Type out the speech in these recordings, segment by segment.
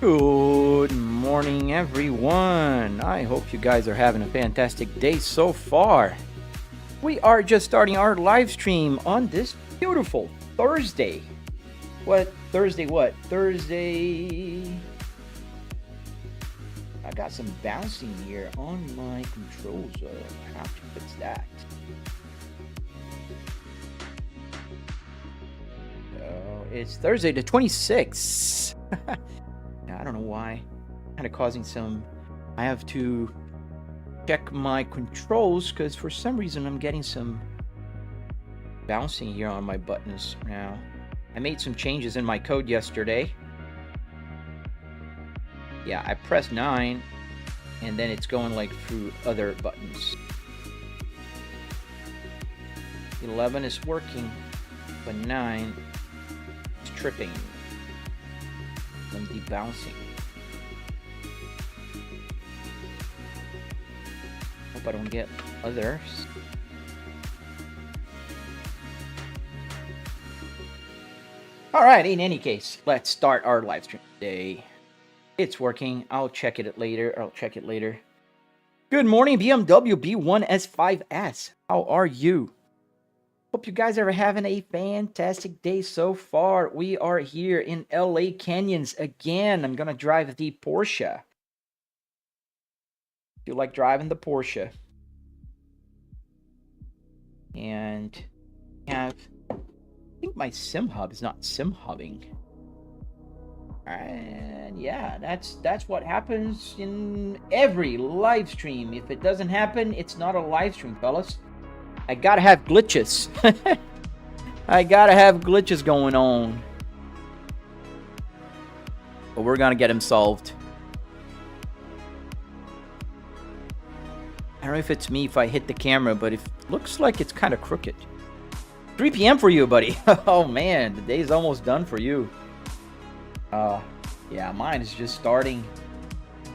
Good morning, everyone. I hope you guys are having a fantastic day so far. We are just starting our live stream on this beautiful Thursday. Thursday? I got some bouncing here on my controls. I have to fix that. So it's Thursday the 26th. I don't know why. Kind of causing some. I have to check my controls because for some reason I'm getting some bouncing here on my buttons now. I made some changes in my code yesterday. Yeah, I pressed 9 and then it's going like through other buttons. 11 is working, but 9 is tripping. I'm debouncing. Hope I don't get others. Alright, in any case, let's start our live stream today. It's working. I'll check it later. Good morning, BMW B1S5S. How are you? Hope you guys are having a fantastic day so far. We are here in LA Canyons again. I'm gonna drive the Porsche. If you like driving the Porsche. And I think my sim hub is not sim hubbing. And yeah, that's what happens in every live stream. If it doesn't happen, it's not a live stream, fellas. I gotta have glitches. I gotta have glitches going on. But we're gonna get them solved. I don't know if it's me if I hit the camera, but it looks like it's kind of crooked. 3 p.m. for you, buddy. Oh man, the day's almost done for you. Yeah, mine is just starting.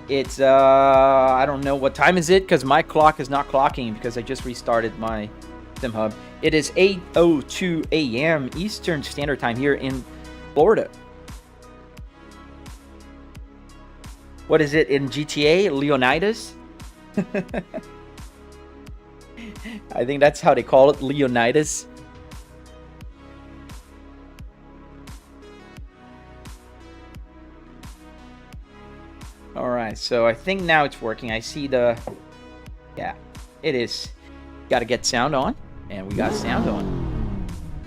It's I don't know what time is it because my clock is not clocking because I just restarted my sim hub. It is 8:02 a.m. Eastern Standard Time here in Florida. What is it in GTA? Leonidas? I think that's how they call it, Leonidas. Alright, so I think now it's working. I see the... Yeah, it is. Got to get sound on. And we got sound on.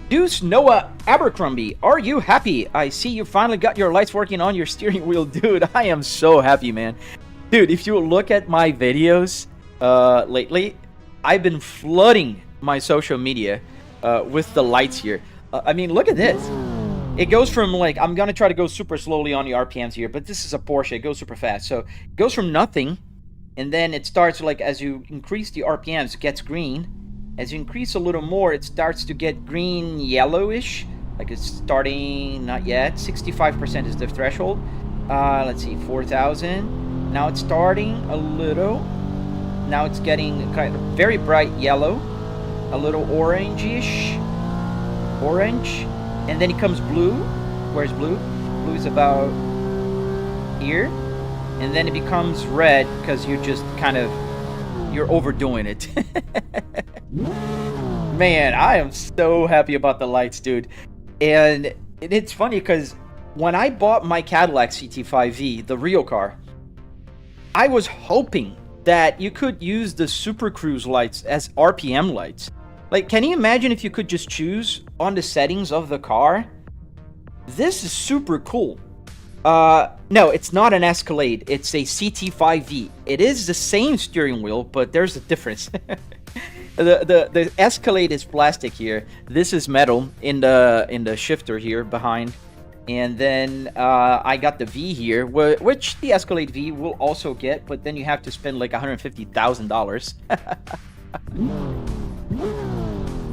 Deuce Noah Abercrombie, are you happy? I see you finally got your lights working on your steering wheel. Dude, I am so happy, man. Dude, if you look at my videos lately, I've been flooding my social media with the lights here. I mean, look at this. It goes from like, I'm going to try to go super slowly on the RPMs here, but this is a Porsche. It goes super fast. So it goes from nothing, and then it starts like as you increase the RPMs, it gets green. As you increase a little more, it starts to get green yellowish. Like it's starting, not yet. 65% is the threshold. Let's see, 4,000. Now it's starting a little. Now it's getting kind of very bright yellow. A little orange. And then it comes blue. Where's blue? Blue is about here. And then it becomes red because you just kind of, you're overdoing it. Man, I am so happy about the lights, dude. And it's funny because when I bought my Cadillac CT5V, the real car, I was hoping that you could use the Super Cruise lights as RPM lights. Like, can you imagine if you could just choose on the settings of the car? This is super cool. No, it's not an Escalade. It's a CT5V. It is the same steering wheel, but there's a difference. The Escalade is plastic here. This is metal in the shifter here behind. And then I got the V here, which the Escalade V will also get, but then you have to spend like $150,000.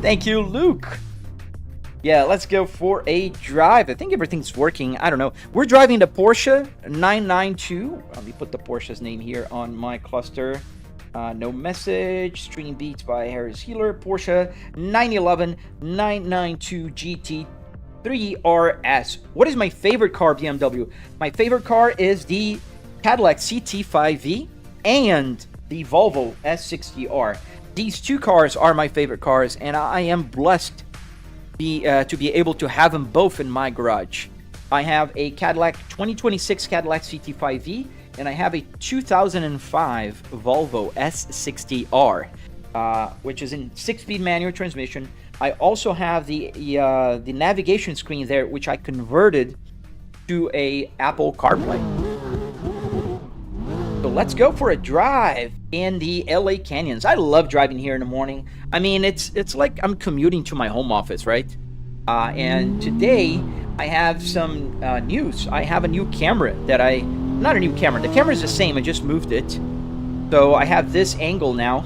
Thank you, Luke. Yeah, let's go for a drive. I think everything's working. I don't know. We're driving the Porsche 992. Let me put the Porsche's name here on my cluster. No message. Stream Beats by Harris Healer. Porsche 911 992 GT S60R. What is my favorite car, BMW? My favorite car is the Cadillac CT5V and the Volvo S60R. These two cars are my favorite cars, and I am blessed to be able to have them both in my garage. I have a Cadillac 2026 Cadillac CT5V, and I have a 2005 Volvo S60R, which is in 6-speed manual transmission. I also have the navigation screen there, which I converted to a Apple CarPlay. So let's go for a drive in the LA Canyons. I love driving here in the morning. I mean, it's like I'm commuting to my home office, right? And today I have some news. I have a new camera that not a new camera. The camera is the same. I just moved it. So I have this angle now,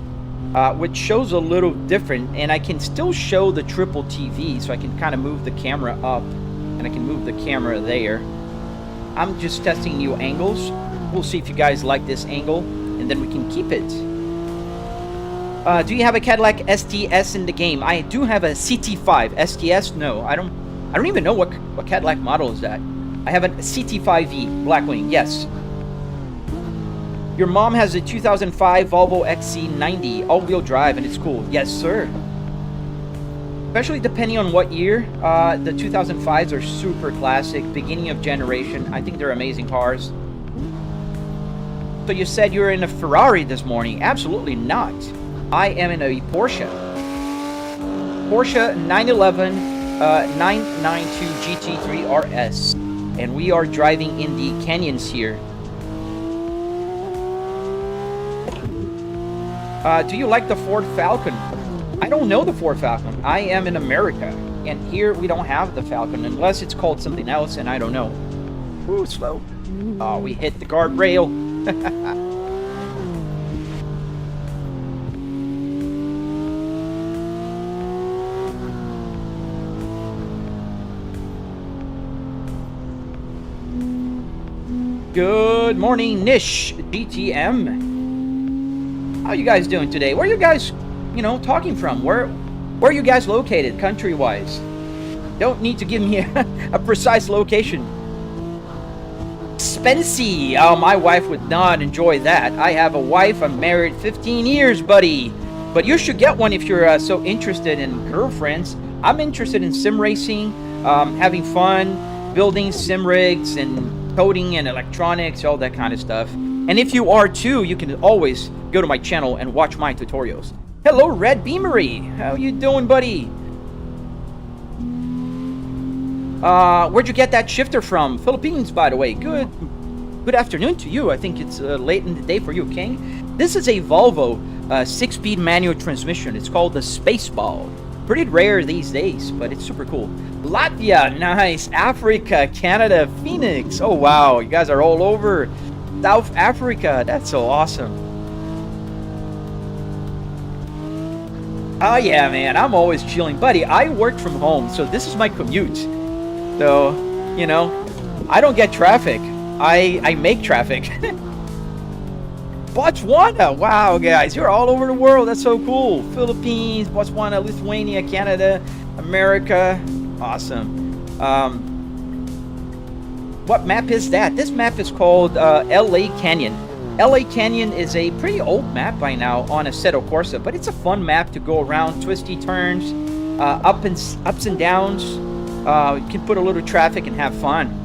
which shows a little different, and I can still show the triple TV. So I can kind of move the camera up, and I can move the camera there. I'm just testing new angles. We'll see if you guys like this angle, and then we can keep it. Do you have a Cadillac STS in the game? I do have a CT5. STS? No, I don't even know what Cadillac model is that. I have a CT5V Blackwing. Yes. Your mom has a 2005 Volvo XC90 all-wheel drive, and it's cool. Yes, sir. Especially depending on what year. The 2005s are super classic, beginning of generation. I think they're amazing cars. So you said you were in a Ferrari this morning. Absolutely not. I am in a Porsche. Porsche 911 992 GT3 RS. And we are driving in the canyons here. Do you like the Ford Falcon? I don't know the Ford Falcon. I am in America. And here we don't have the Falcon unless it's called something else, and I don't know. Ooh, slow. Oh, we hit the guardrail. Good morning, Nish GTM. How you guys doing today? Where are you guys, talking from? Where are you guys located, country-wise? Don't need to give me a precise location. Spency. Oh, my wife would not enjoy that. I have a wife. I'm married 15 years, buddy. But you should get one if you're so interested in girlfriends. I'm interested in sim racing, having fun, building sim rigs, and coding and electronics, all that kind of stuff. And if you are too, you can always go to my channel and watch my tutorials. Hello, Red Beamery. How you doing, buddy? Where'd you get that shifter from? Philippines, by the way. Good afternoon to you. I think it's late in the day for you, King. This is a Volvo 6-speed manual transmission. It's called the Spaceball. Pretty rare these days, but it's super cool. Latvia, nice. Africa, Canada, Phoenix. Oh, wow. You guys are all over South Africa. That's so awesome. Oh, yeah, man. I'm always chilling. Buddy, I work from home, so this is my commute. So, I don't get traffic. I make traffic. Botswana. Wow, guys. You're all over the world. That's so cool. Philippines, Botswana, Lithuania, Canada, America. Awesome. What map is that? This map is called LA Canyon. LA Canyon is a pretty old map by now on Assetto Corsa, but it's a fun map to go around, twisty turns, ups and downs. You can put a little traffic and have fun.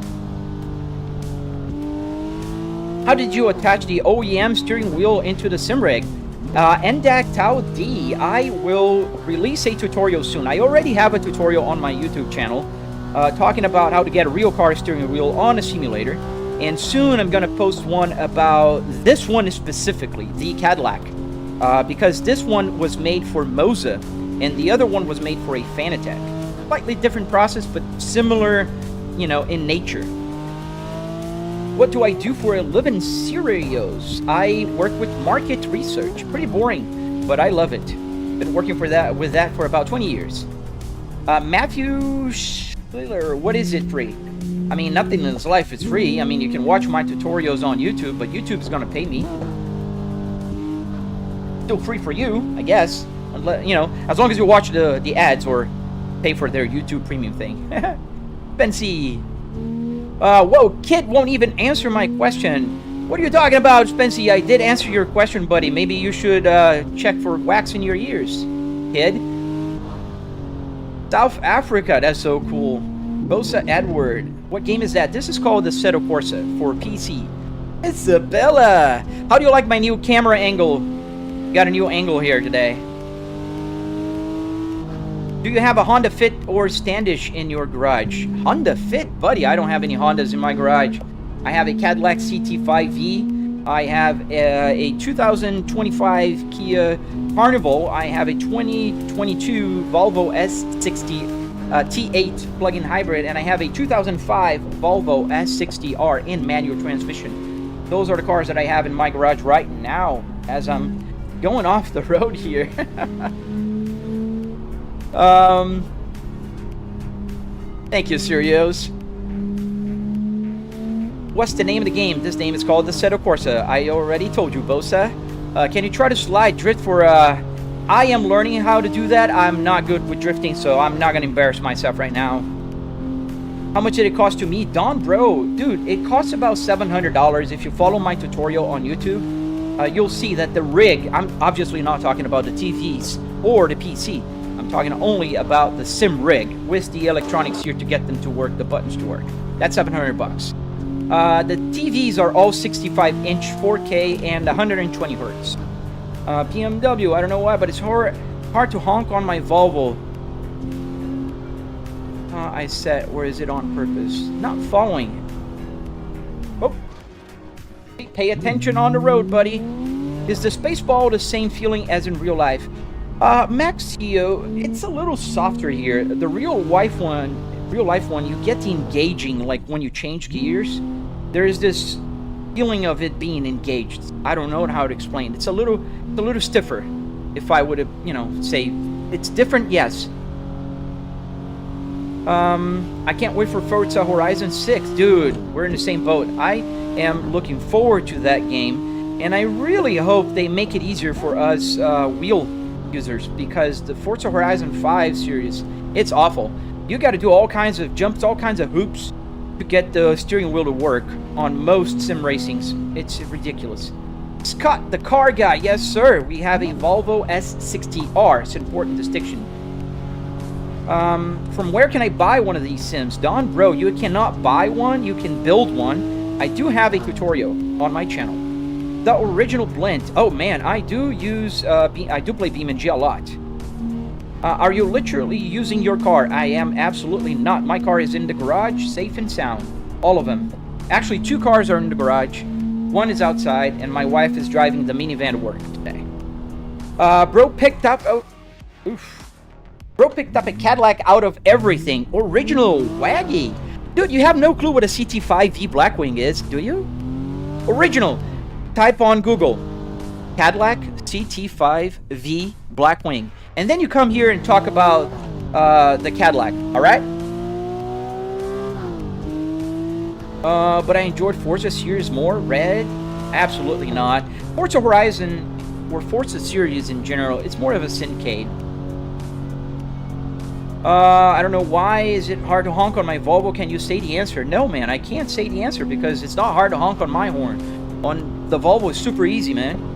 How did you attach the OEM steering wheel into the sim rig? NDAC Tau D. I will release a tutorial soon. I already have a tutorial on my YouTube channel talking about how to get a real car steering wheel on a simulator. And soon I'm going to post one about this one specifically, the Cadillac. Because this one was made for Moza, and the other one was made for a Fanatec. Slightly different process, but similar, in nature. What do I do for a living? Serios. I work with market research. Pretty boring, but I love it. Been working with that for about 20 years. Matthew Schiller, what is it free? I mean, nothing in this life is free. I mean, you can watch my tutorials on YouTube, but YouTube's gonna pay me. Still free for you, I guess. Unless, as long as you watch the ads or pay for their YouTube premium thing. Spency. Whoa, Kid won't even answer my question. What are you talking about, Spency? I did answer your question, buddy. Maybe you should check for wax in your ears, Kid. South Africa, that's so cool. Moza Edward. What game is that? This is called the Assetto Corsa for PC. Isabella! How do you like my new camera angle? Got a new angle here today. Do you have a Honda Fit or Standish in your garage? Honda Fit? Buddy, I don't have any Hondas in my garage. I have a Cadillac CT5V. I have a 2025 Kia Carnival. I have a 2022 Volvo S60 T8 plug-in hybrid. And I have a 2005 Volvo S60R in manual transmission. Those are the cars that I have in my garage right now as I'm going off the road here. Thank you, Sirios. What's the name of the game? This name is called the Assetto Corsa. I already told you, Bosa. Can you try to slide drift for I am learning how to do that. I'm not good with drifting, so I'm not gonna embarrass myself right now. How much did it cost to me? Don, bro, dude, it costs about $700. If you follow my tutorial on YouTube, you'll see that the rig, I'm obviously not talking about the TVs or the PC. I'm talking only about the sim rig with the electronics here to get them to work, the buttons to work. That's $700 bucks. The TVs are all 65-inch 4K and 120 hertz. BMW, I don't know why, but it's hard to honk on my Volvo. I said, or is it on purpose? Not following. Oh, pay attention on the road, buddy. Is the Spaceball the same feeling as in real life? Maxio, it's a little softer here. The real life one, you get the engaging, like when you change gears. There is this feeling of it being engaged. I don't know how to explain. It's a little stiffer. If I would have, say it's different, yes. I can't wait for Forza Horizon 6, dude. We're in the same boat. I am looking forward to that game, and I really hope they make it easier for us wheel users, because the Forza Horizon 5 series, it's awful. You got to do all kinds of jumps, all kinds of hoops to get the steering wheel to work on most sim racings. It's ridiculous. Scott, the car guy. Yes, sir. We have a Volvo S60R. It's an important distinction. From where can I buy one of these sims? Don, bro, you cannot buy one. You can build one. I do have a tutorial on my channel. The original blend. Oh man, I do use. I do play BeamNG a lot. Are you literally using your car? I am absolutely not. My car is in the garage, safe and sound. All of them. Actually, 2 cars are in the garage. 1 is outside, and my wife is driving the minivan to work today. Bro picked up. Oh, oof. Bro picked up a Cadillac out of everything. Original Waggy. Dude, you have no clue what a CT5V Blackwing is, do you? Original. Type on Google. Cadillac CT5V Blackwing. And then you come here and talk about the Cadillac, alright? But I enjoyed Forza series more. Red? Absolutely not. Forza Horizon, or Forza series in general, it's more of a syncade. I don't know, why is it hard to honk on my Volvo? Can you say the answer? No, man, I can't say the answer because it's not hard to honk on my horn. On the Volvo, it's super easy, man.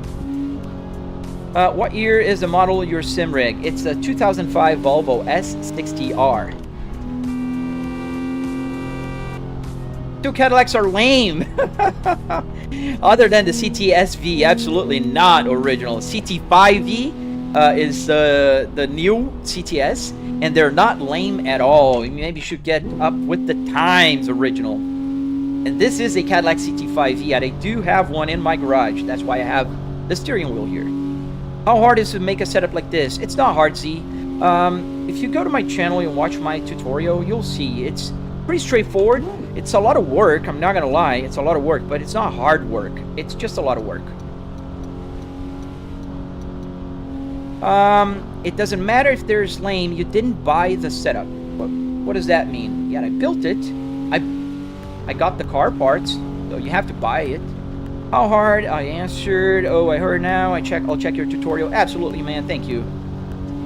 What year is the model of your sim rig? It's a 2005 Volvo S60R. 2 Cadillacs are lame. Other than the CTSV, absolutely not original. CT5V is the new CTS, and they're not lame at all. Maybe you should get up with the times original. And this is a Cadillac CT5V, and I do have one in my garage. That's why I have the steering wheel here. How hard is it to make a setup like this? It's not hard, Z. If you go to my channel and watch my tutorial, you'll see it's pretty straightforward. It's a lot of work, I'm not gonna lie. It's a lot of work, but it's not hard work. It's just a lot of work. It doesn't matter if there's lame. You didn't buy the setup. What does that mean? Yeah, I built it. I got the car parts, so you have to buy it. How hard? I answered. Oh, I heard now. I'll check your tutorial. Absolutely, man. Thank you.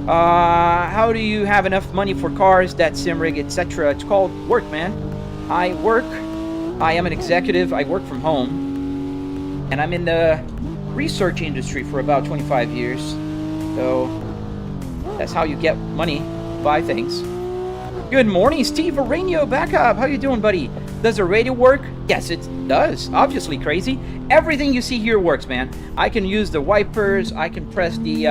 How do you have enough money for cars, that sim rig, etc.? It's called work, man. I work. I am an executive. I work from home. And I'm in the research industry for about 25 years. So that's how you get money, buy things. Good morning, Steve Arenio, back up. How you doing, buddy? Does the radio work? Yes, it does. Obviously crazy. Everything you see here works, man. I can use the wipers. I can press the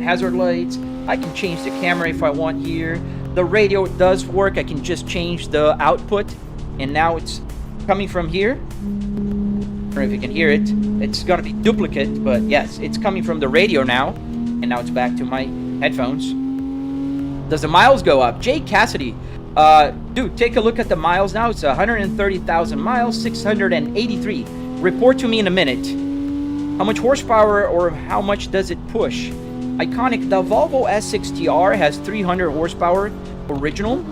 hazard lights. I can change the camera if I want here. The radio does work. I can just change the output. And now it's coming from here. I don't know if you can hear it. It's going to be duplicate, but yes, it's coming from the radio now. And now it's back to my headphones. Does the miles go up? Jay Cassidy. Dude, take a look at the miles now. It's 130,000 miles, 683. Report to me in a minute. How much horsepower or how much does it push? Iconic, the Volvo S60R has 300 horsepower original.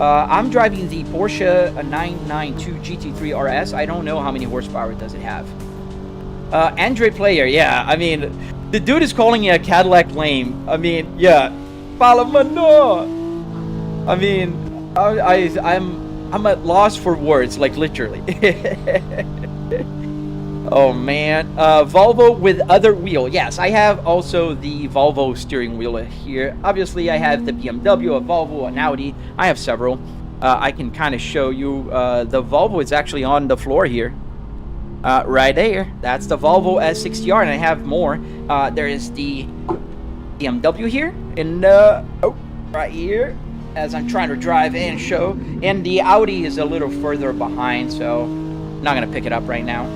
I'm driving the Porsche 992 GT3 RS. I don't know how many horsepower does it have. Andre Player, yeah, I mean, the dude is calling you a Cadillac lame. I mean, yeah. Palamano! I mean, I'm at loss for words, like literally. Oh man, Volvo with other wheel. Yes, I have also the Volvo steering wheel here. Obviously, I have the BMW, a Volvo, an Audi. I have several. I can kind of show you. The Volvo is actually on the floor here. Right there. That's the Volvo S60R, and I have more. There is the BMW here, and right here, as I'm trying to drive and show. And the Audi is a little further behind, so I'm not going to pick it up right now.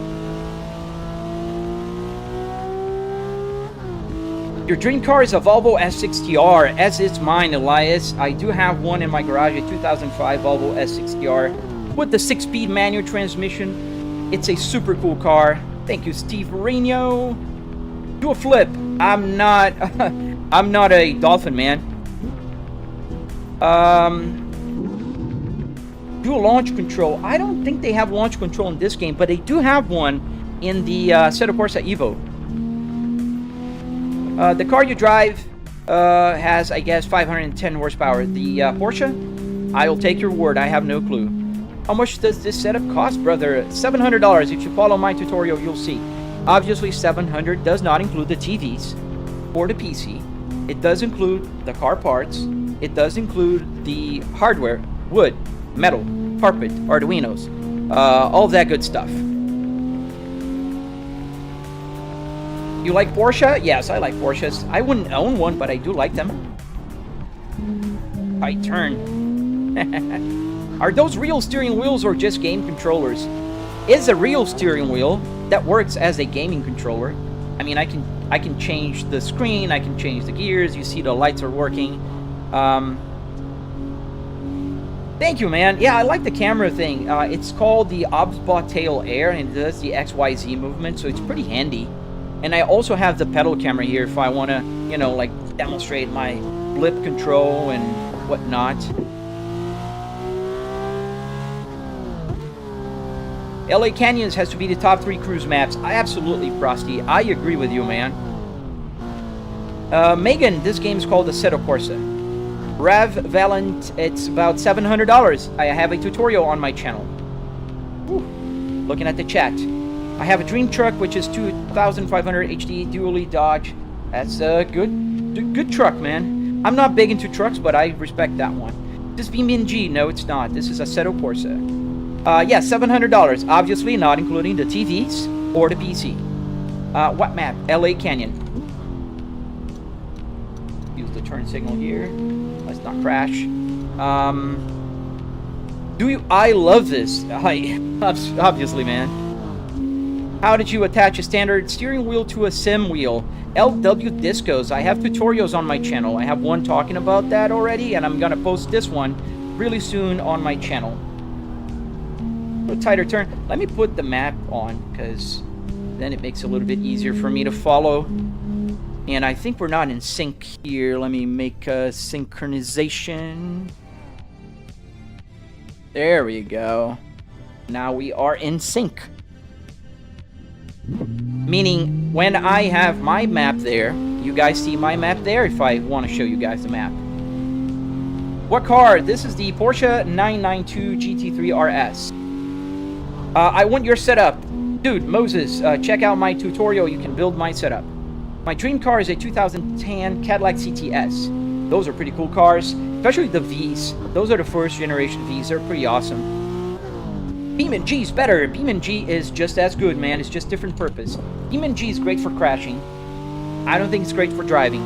Your dream car is a Volvo S60R, as is mine, Elias. I do have one in my garage, a 2005 Volvo S60R with the 6-speed manual transmission. It's a super cool car. Thank you, Steve Reno. Do a flip. I'm not I'm not a dolphin man. Do a launch control. I don't think they have launch control in this game, but they do have one in the Assetto Corsa Evo. The car you drive has, I guess, 510 horsepower. The Porsche, I'll take your word. I have no clue. How much does this setup cost, brother? $700. If you follow my tutorial, you'll see. Obviously, $700 does not include the TVs or the PC. It does include the car parts. It does include the hardware, wood, metal, carpet, arduinos, all of that good stuff. You like Porsche? Yes, I like Porsches. I wouldn't own one, but I do like them. I turn. Are those real steering wheels or just game controllers? It's a real steering wheel that works as a gaming controller. I mean, I can change the screen, I can change the gears. You see the lights are working. Thank you, man. Yeah, I like the camera thing. It's called the Obsbot Tail Air, and it does the XYZ movement, so it's pretty handy. And I also have the pedal camera here if I want to, you know, like demonstrate my blip control and whatnot. LA Canyons has to be the top 3 cruise maps. Absolutely, Frosty. I agree with you, man. Megan, this game is called Assetto Corsa. Rav Valent, it's about $700. I have a tutorial on my channel. Whew. Looking at the chat. I have a dream truck, which is 2500 HD dually Dodge. That's a good truck, man. I'm not big into trucks, but I respect that one. This BMG, no, it's not. This is Assetto Corsa. Yeah, $700. Obviously, not including the TVs or the PC. What map? LA Canyon. Use the turn signal here. Let's not crash. I love this. Obviously, man. How did you attach a standard steering wheel to a sim wheel? LW Discos. I have tutorials on my channel. I have one talking about that already, and I'm gonna post this one really soon on my channel. A tighter turn. Let me put the map on, because then it makes it a little bit easier for me to follow. And I think we're not in sync here. Let me make a synchronization. There we go. Now we are in sync. Meaning, when I have my map there, you guys see my map there if I want to show you guys the map. What car? This is the Porsche 992 GT3 RS. I want your setup. Dude, Moses, check out my tutorial. You can build my setup. My dream car is a 2010 Cadillac CTS. Those are pretty cool cars, especially the Vs. Those are the first generation Vs. They're pretty awesome. Beam G is better. Beam G is just as good, man. It's just different purpose. Beam G is great for crashing. I don't think it's great for driving.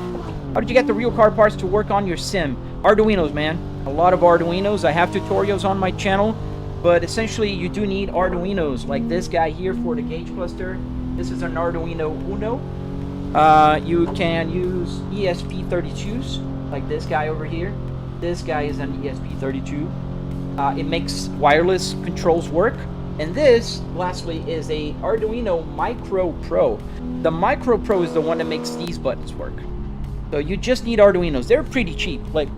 How did you get the real car parts to work on your sim? Arduinos, man. A lot of Arduinos. I have tutorials on my channel, but essentially you do need Arduinos, like this guy here for the gauge cluster. This is an Arduino Uno. You can use ESP32s, like this guy over here. This guy is an ESP32. It makes wireless controls work. And this, lastly, is a Arduino Micro Pro. The Micro Pro is the one that makes these buttons work. So you just need Arduinos. They're pretty cheap. Like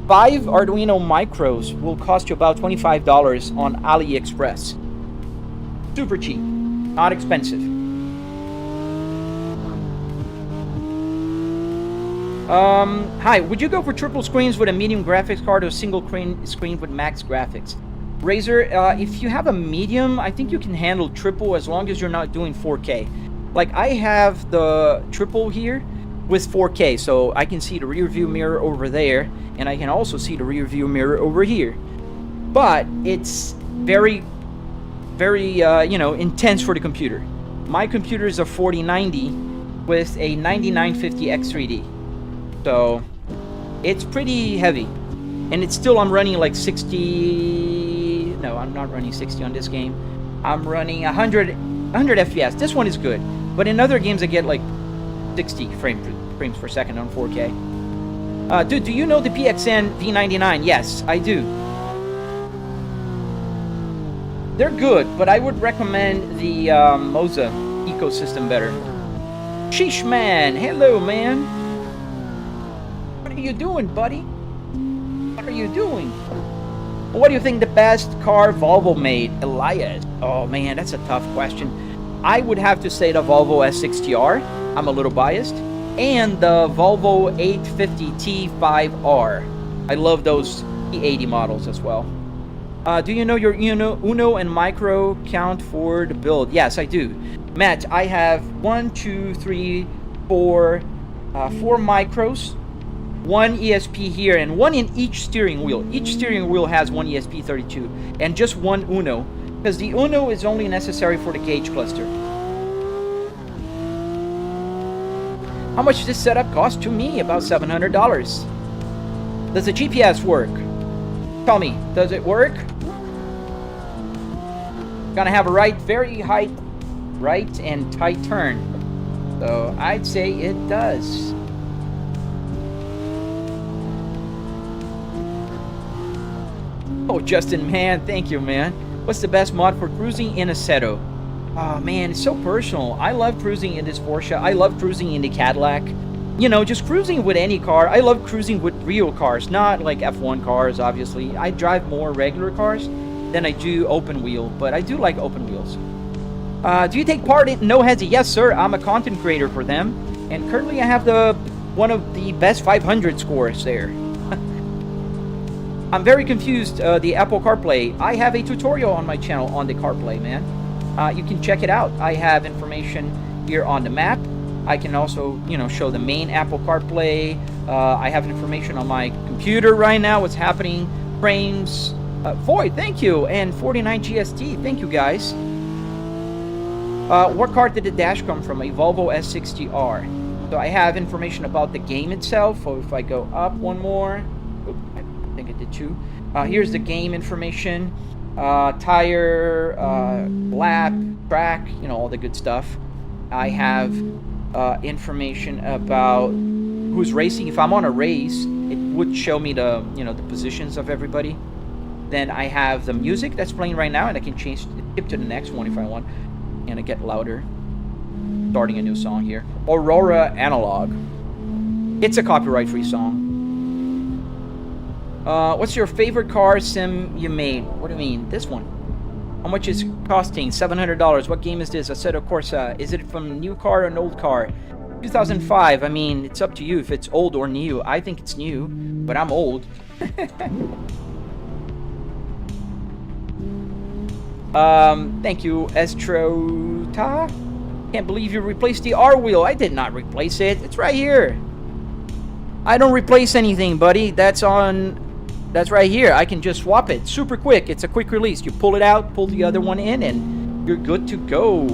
5 Arduino Micros will cost you about $25 on AliExpress. Super cheap, not expensive. Hi, would you go for triple screens with a medium graphics card or a single screen with max graphics? Razor, if you have a medium, I think you can handle triple as long as you're not doing 4K. Like I have the triple here with 4K, so I can see the rear view mirror over there, and I can also see the rear view mirror over here. But it's very, intense for the computer. My computer is a 4090 with a 9950X3D. So it's pretty heavy. And it's still, I'm running like 60, no, I'm not running 60 on this game. I'm running 100 FPS. This one is good. But in other games I get like 60 frames per second on 4K. Dude, do you know the PXN V99? Yes, I do. They're good, but I would recommend the Moza ecosystem better. Sheesh, man. Hello, man. What are you doing, buddy? What are you doing? What do you think the best car Volvo made? Elias. Oh, man, that's a tough question. I would have to say the Volvo S60R. I'm a little biased. And the Volvo 850 T5R. I love those T80 models as well. Do you know your Uno and Micro count for the build? Yes, I do. Matt, I have 4 Micros, 1 ESP here, and 1 in each steering wheel. Each steering wheel has 1 ESP32, and just 1 Uno, because the Uno is only necessary for the gauge cluster. How much does this setup cost to me? About $700. Does the GPS work? Tell me, does it work? Gonna have a very right and tight turn. So I'd say it does. Oh, Justin, man, thank you, man. What's the best mod for cruising in Assetto? Oh, man, it's so personal. I love cruising in this Porsche. I love cruising in the Cadillac. You know, just cruising with any car. I love cruising with real cars, not like F1 cars, obviously. I drive more regular cars than I do open wheel, but I do like open wheels. Do you take part in No Hezzy? Yes, sir. I'm a content creator for them, and currently I have one of the best 500 scores there. I'm very confused, the Apple CarPlay. I have a tutorial on my channel on the CarPlay, man. You can check it out. I have information here on the map. I can also, show the main Apple CarPlay. I have information on my computer right now, what's happening, frames. Void, thank you, and 49 GST, thank you guys. What car did the dash come from? A Volvo S60R. So I have information about the game itself. So if I go up one more, I think I did 2. Here's the game information. Tire, lap, track, all the good stuff. I have information about who's racing. If I'm on a race, it would show me the positions of everybody. Then I have the music that's playing right now, and I can skip to the next one if I want. And I get louder. Starting a new song here. Aurora Analog. It's a copyright-free song. What's your favorite car sim you made? What do you mean? This one. How much is costing? $700. What game is this? I said, of course. Is it from a new car or an old car? 2005, I mean, it's up to you if it's old or new. I think it's new, but I'm old. Thank you, Estrota. Can't believe you replaced the R wheel. I did not replace it. It's right here. I don't replace anything, buddy. That's right here. I can just swap it. Super quick. It's a quick release. You pull it out, pull the other one in, and you're good to go.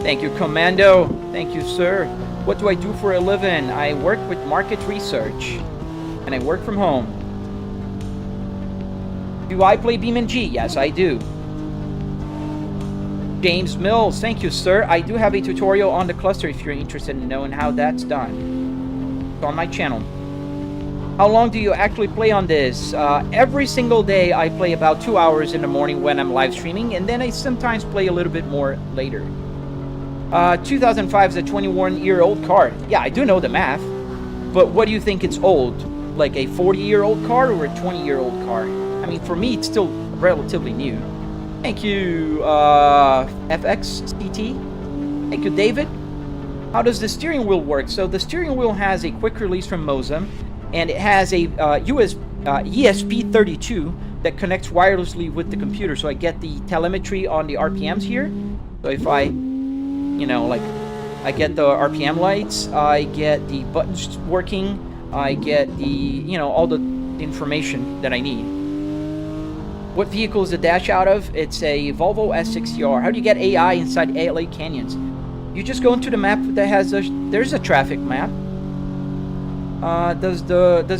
Thank you, Commando. Thank you, sir. What do I do for a living? I work with market research, and I work from home. Do I play BeamNG? Yes, I do. James Mills, thank you, sir. I do have a tutorial on the cluster if you're interested in knowing how that's done. It's on my channel. How long do you actually play on this? Every single day I play about 2 hours in the morning when I'm live streaming, and then I sometimes play a little bit more later. 2005 is a 21-year-old car. Yeah, I do know the math. But what do you think it's old? Like a 40-year-old car or a 20-year-old car? I mean, for me, it's still relatively new. Thank you, FXCT. Thank you, David. How does the steering wheel work? So the steering wheel has a quick release from Moza, and it has a ESP32 that connects wirelessly with the computer. So I get the telemetry on the RPMs here. So if I, I get the RPM lights, I get the buttons working, I get the, all the information that I need. What vehicle is the dash out of? It's a Volvo S60R. How do you get AI inside LA canyons? You just go into the map that has there's a traffic map. Does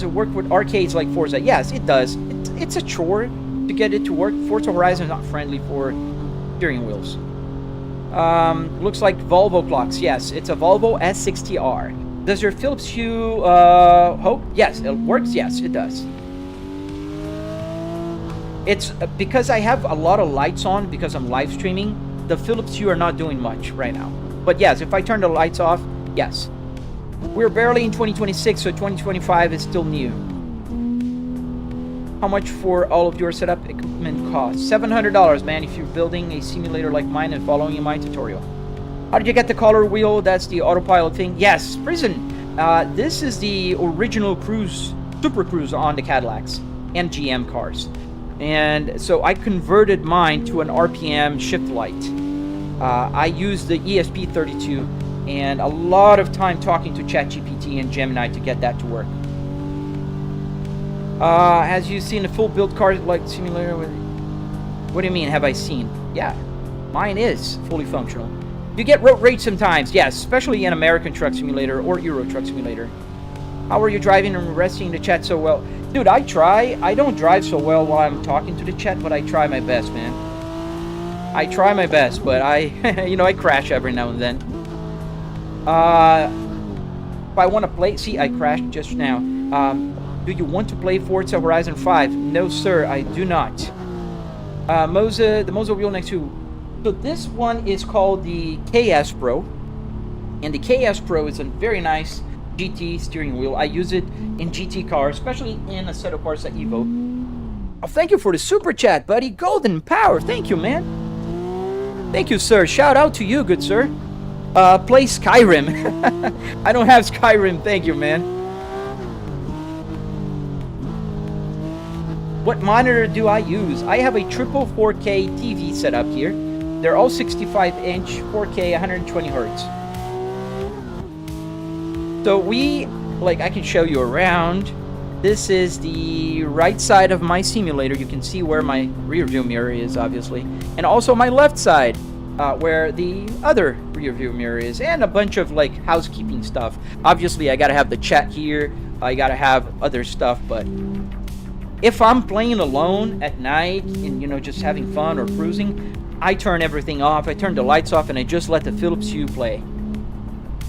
it work with arcades like Forza? Yes, it does. It's a chore to get it to work. Forza Horizon is not friendly for steering wheels. Looks like Volvo clocks. Yes, it's a Volvo S60R. Does your Philips Hue hope? Yes, it works. Yes, it does. It's because I have a lot of lights on because I'm live streaming. The Philips Hue are not doing much right now. But yes, if I turn the lights off, yes. We're barely in 2026, so 2025 is still new. How much for all of your setup equipment costs? $700, man, if you're building a simulator like mine and following my tutorial. How did you get the color wheel? That's the autopilot thing. Yes, Prison. This is the original Cruise, Super Cruise on the Cadillacs and GM cars. And so I converted mine to an RPM shift light. I used the ESP32 and a lot of time talking to ChatGPT and Gemini to get that to work. Has you seen a full build car like simulator? What do you mean, have I seen? Yeah, mine is fully functional. You get road rage sometimes, yes, especially in American Truck Simulator or Euro Truck Simulator. How are you driving and resting the chat so well? Dude, I try. I don't drive so well while I'm talking to the chat, but I try my best, man. I try my best, but I, I crash every now and then. If I want to play, see, I crashed just now. Do you want to play Forza Horizon 5? No, sir, I do not. The Moza wheel next to. So this one is called the KS Pro, and the KS Pro is a very nice GT steering wheel. I use it in GT cars, especially in a set of cars at Evo. Oh, thank you for the super chat, buddy. Golden Power, thank you, man. Thank you, sir. Shout out to you, good sir. Play Skyrim. I don't have Skyrim, thank you, man. What monitor do I use? I have a triple 4K TV set up here. They're all 65-inch, 4K, 120 hertz. So I can show you around. This is the right side of my simulator. You can see where my rear view mirror is, obviously. And also my left side, where the other rear view mirror is. And a bunch of, housekeeping stuff. Obviously, I gotta have the chat here. I gotta have other stuff, but if I'm playing alone at night and, just having fun or cruising, I turn everything off. I turn the lights off, and I just let the Philips Hue play.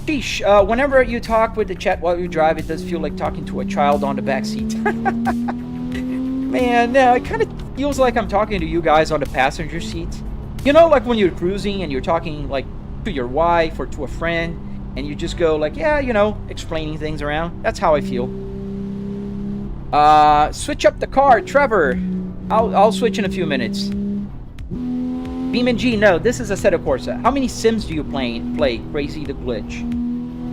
Sheesh, whenever you talk with the chat while you drive, it does feel like talking to a child on the back seat. Man, it kind of feels like I'm talking to you guys on the passenger seat. Like when you're cruising and you're talking, to your wife or to a friend, and you just go explaining things around. That's how I feel. Switch up the car, Trevor. I'll switch in a few minutes. BeamNG, no, this is Assetto Corsa. How many sims do you play? Crazy the Glitch.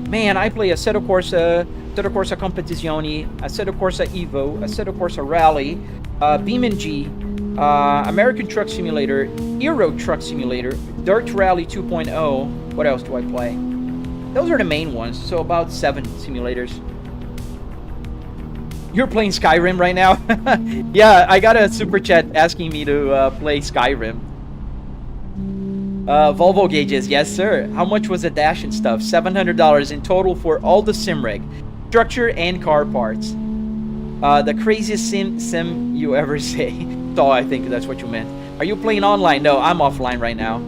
Man, I play Assetto Corsa Competizione, Assetto Corsa Evo, Assetto Corsa Rally, BeamNG, American Truck Simulator, Euro Truck Simulator, Dirt Rally 2.0. What else do I play? Those are the main ones, so about 7 simulators. You're playing Skyrim right now? Yeah, I got a super chat asking me to play Skyrim. Volvo gauges, yes sir. How much was the dash and stuff? $700 in total for all the sim rig, structure and car parts. The craziest sim you ever say. So I think that's what you meant. Are you playing online? No, I'm offline right now.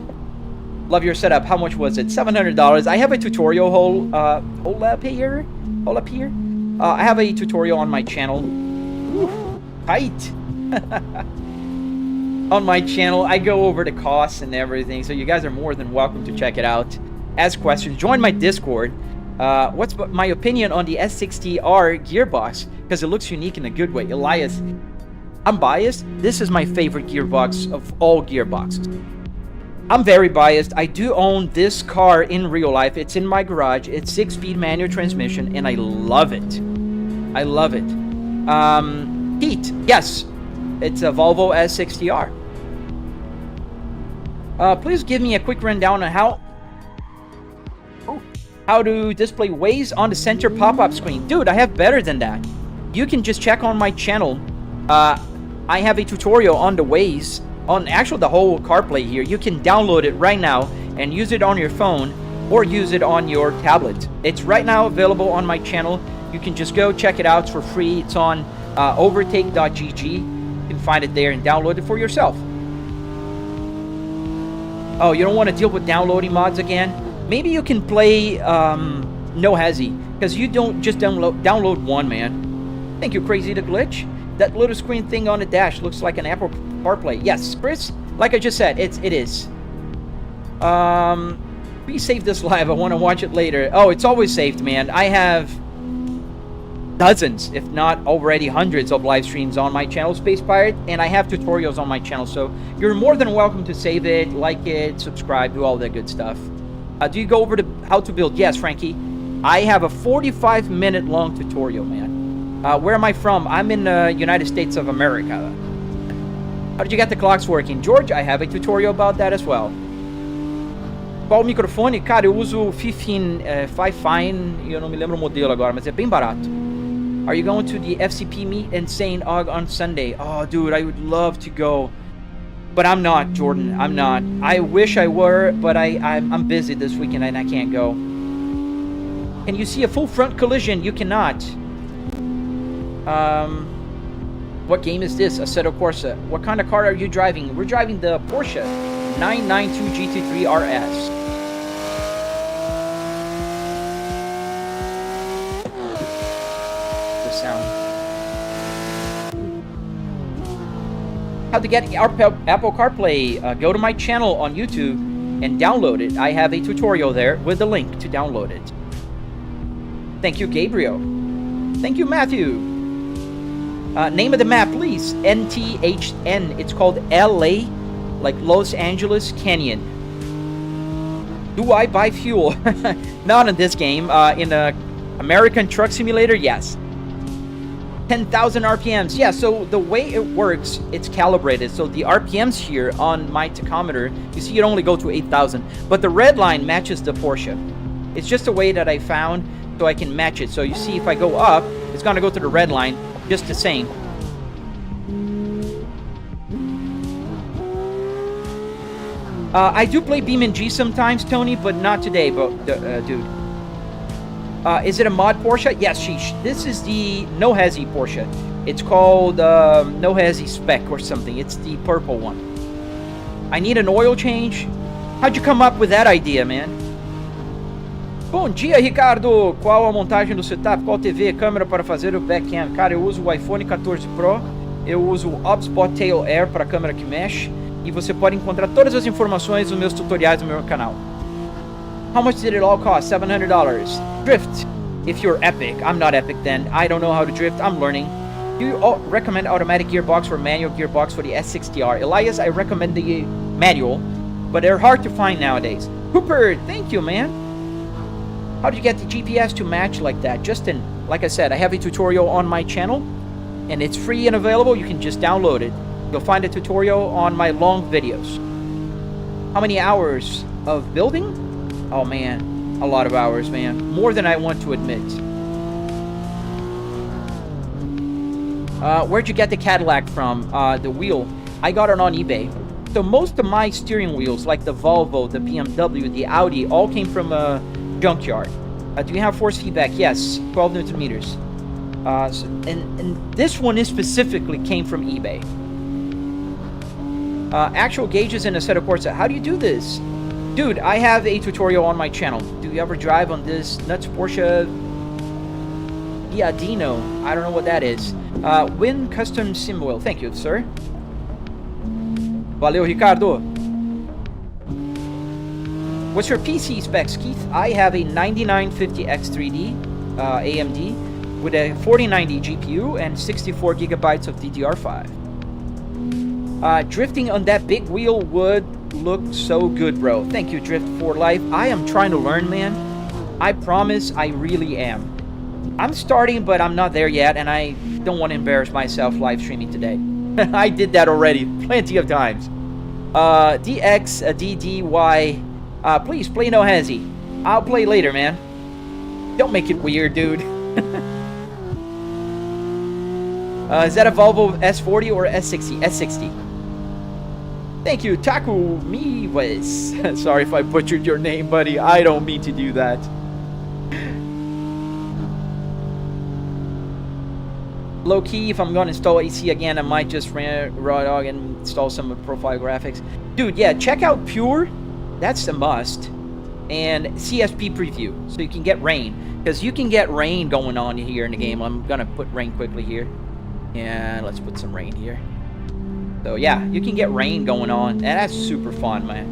Love your setup. How much was it? $700. I have a tutorial. Hold up here. I have a tutorial on my channel. Ooh, tight. On my channel, I go over the costs and everything, so you guys are more than welcome to check it out. Ask questions. Join my Discord. What's my opinion on the S60R gearbox? Because it looks unique in a good way. Elias, I'm biased. This is my favorite gearbox of all gearboxes. I'm very biased. I do own this car in real life. It's in my garage. It's 6-speed manual transmission, and I love it. I love it. Heat. Yes. It's a Volvo S60R. Please give me a quick rundown on how to display Waze on the center pop-up screen. Dude, I have better than that. You can just check on my channel. I have a tutorial on the Waze, on actually the whole CarPlay here. You can download it right now and use it on your phone or use it on your tablet. It's right now available on my channel. You can just go check it out for free. It's on overtake.gg. You can find it there and download it for yourself. Oh, you don't want to deal with downloading mods again? Maybe you can play No Hazy, because you don't just download one, man. Thank you, Crazy the Glitch. That little screen thing on the dash looks like an Apple CarPlay. Yes, Chris, like I just said, it is. Please save this live. I want to watch it later. Oh, it's always saved, man. I have dozens, if not already hundreds of live streams on my channel, Space Pirate, and I have tutorials on my channel, so you're more than welcome to save it, like it, subscribe, do all that good stuff. Do you go over to how to build? Yes, Frankie. I have a 45-minute long tutorial, man. Where am I from? I'm in the United States of America. How did you get the clocks working? George, I have a tutorial about that as well. Qual o microfone? Cara, eu uso o Fifine, eu não me lembro o modelo agora, mas é bem barato. Are you going to the FCP meet in St. Aug on Sunday? Oh, dude, I would love to go. But I'm not, Jordan. I'm not. I wish I were, but I'm busy this weekend and I can't go. Can you see a full front collision? You cannot. What game is this? Assetto Corsa. What kind of car are you driving? We're driving the Porsche 992 GT3 RS. The sound. How to get Apple CarPlay? Go to my channel on YouTube and download it. I have a tutorial there with the link to download it. Thank you, Gabriel. Thank you, Matthew. Name of the map, please. NTHN. It's called LA, like Los Angeles Canyon. Do I buy fuel? Not in this game. In a American Truck Simulator, yes. 10,000 RPMs. Yeah, so the way it works, it's calibrated. So the RPMs here on my tachometer, you see it only go to 8,000. But the red line matches the Porsche. It's just a way that I found so I can match it. So you see if I go up, it's going to go to the red line just the same. I do play BeamNG sometimes, Tony, but not today, dude. Is it a mod Porsche? Yes, sheesh. This is the No Hazy Porsche. It's called No Hazy Spec or something. It's the purple one. I need an oil change. How'd you come up with that idea, man? Bom dia, Ricardo. Qual a montagem do setup? Qual TV, câmera para fazer o backcam? Cara, eu uso o iPhone 14 Pro. Eu uso o Obspot Tail Air para câmera que mexe. E você pode encontrar todas as informações nos meus tutoriais no meu canal. How much did it all cost? $700. Drift. If you're epic. I'm not epic then. I don't know how to drift. I'm learning. Do you recommend automatic gearbox or manual gearbox for the S60R? Elias, I recommend the manual. but they're hard to find nowadays. Cooper, thank you, man. How did you get the GPS to match like that? Justin, like I said, I have a tutorial on my channel, and it's free and available. You can just download it. You'll find a tutorial on my long videos. How many hours of building? Oh, man. A lot of hours, man. More than I want to admit. Where'd you get the Cadillac from? The wheel. I got it on eBay. So most of my steering wheels, like the Volvo, the BMW, the Audi, all came from a Junkyard. Do you have force feedback? Yes, 12 Newton meters. And this one is specifically came from eBay. Actual gauges in a set of quartz. How do you do this? Dude, I have a tutorial on my channel. Do you ever drive on this nuts Porsche Iadino? I don't know what that is. Win custom sim wheel. Thank you, sir. Valeu, Ricardo. What's your PC specs, Keith? I have a 9950X3D AMD with a 4090 GPU and 64 gigabytes of DDR5. Drifting on that big wheel would look so good, bro. Thank you, Drift for Life. I am trying to learn, man. I promise I really am. I'm starting, but I'm not there yet, and I don't want to embarrass myself live streaming today. I did that already plenty of times. DXDDY. Please play no hezzy. I'll play later, man. Don't make it weird, dude. Is that a Volvo S40 or S60? S60. Thank you, Taku Miwes. Sorry if I butchered your name, buddy. I don't mean to do that. Low key, if I'm going to install AC again, I might just raw dog and install some profile graphics. Dude, yeah, check out Pure. That's a must. And CSP preview, so you can get rain. Because you can get rain going on here in the game. I'm going to put rain quickly here. And let's put some rain here. So yeah, you can get rain going on. And that's super fun, man.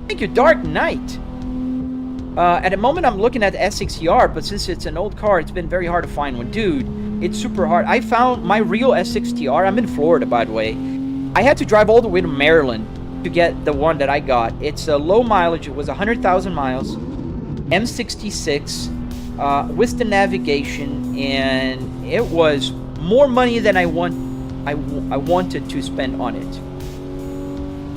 Thank you, Dark Knight. At the moment, I'm looking at the S60R, but since it's an old car, it's been very hard to find one. Dude, it's super hard. I found my real S60R. I'm in Florida, by the way. I had to drive all the way to Maryland to get the one that I got. It's a low mileage. It was 100,000 miles. M66 with the navigation, and it was more money than I wanted to spend on it.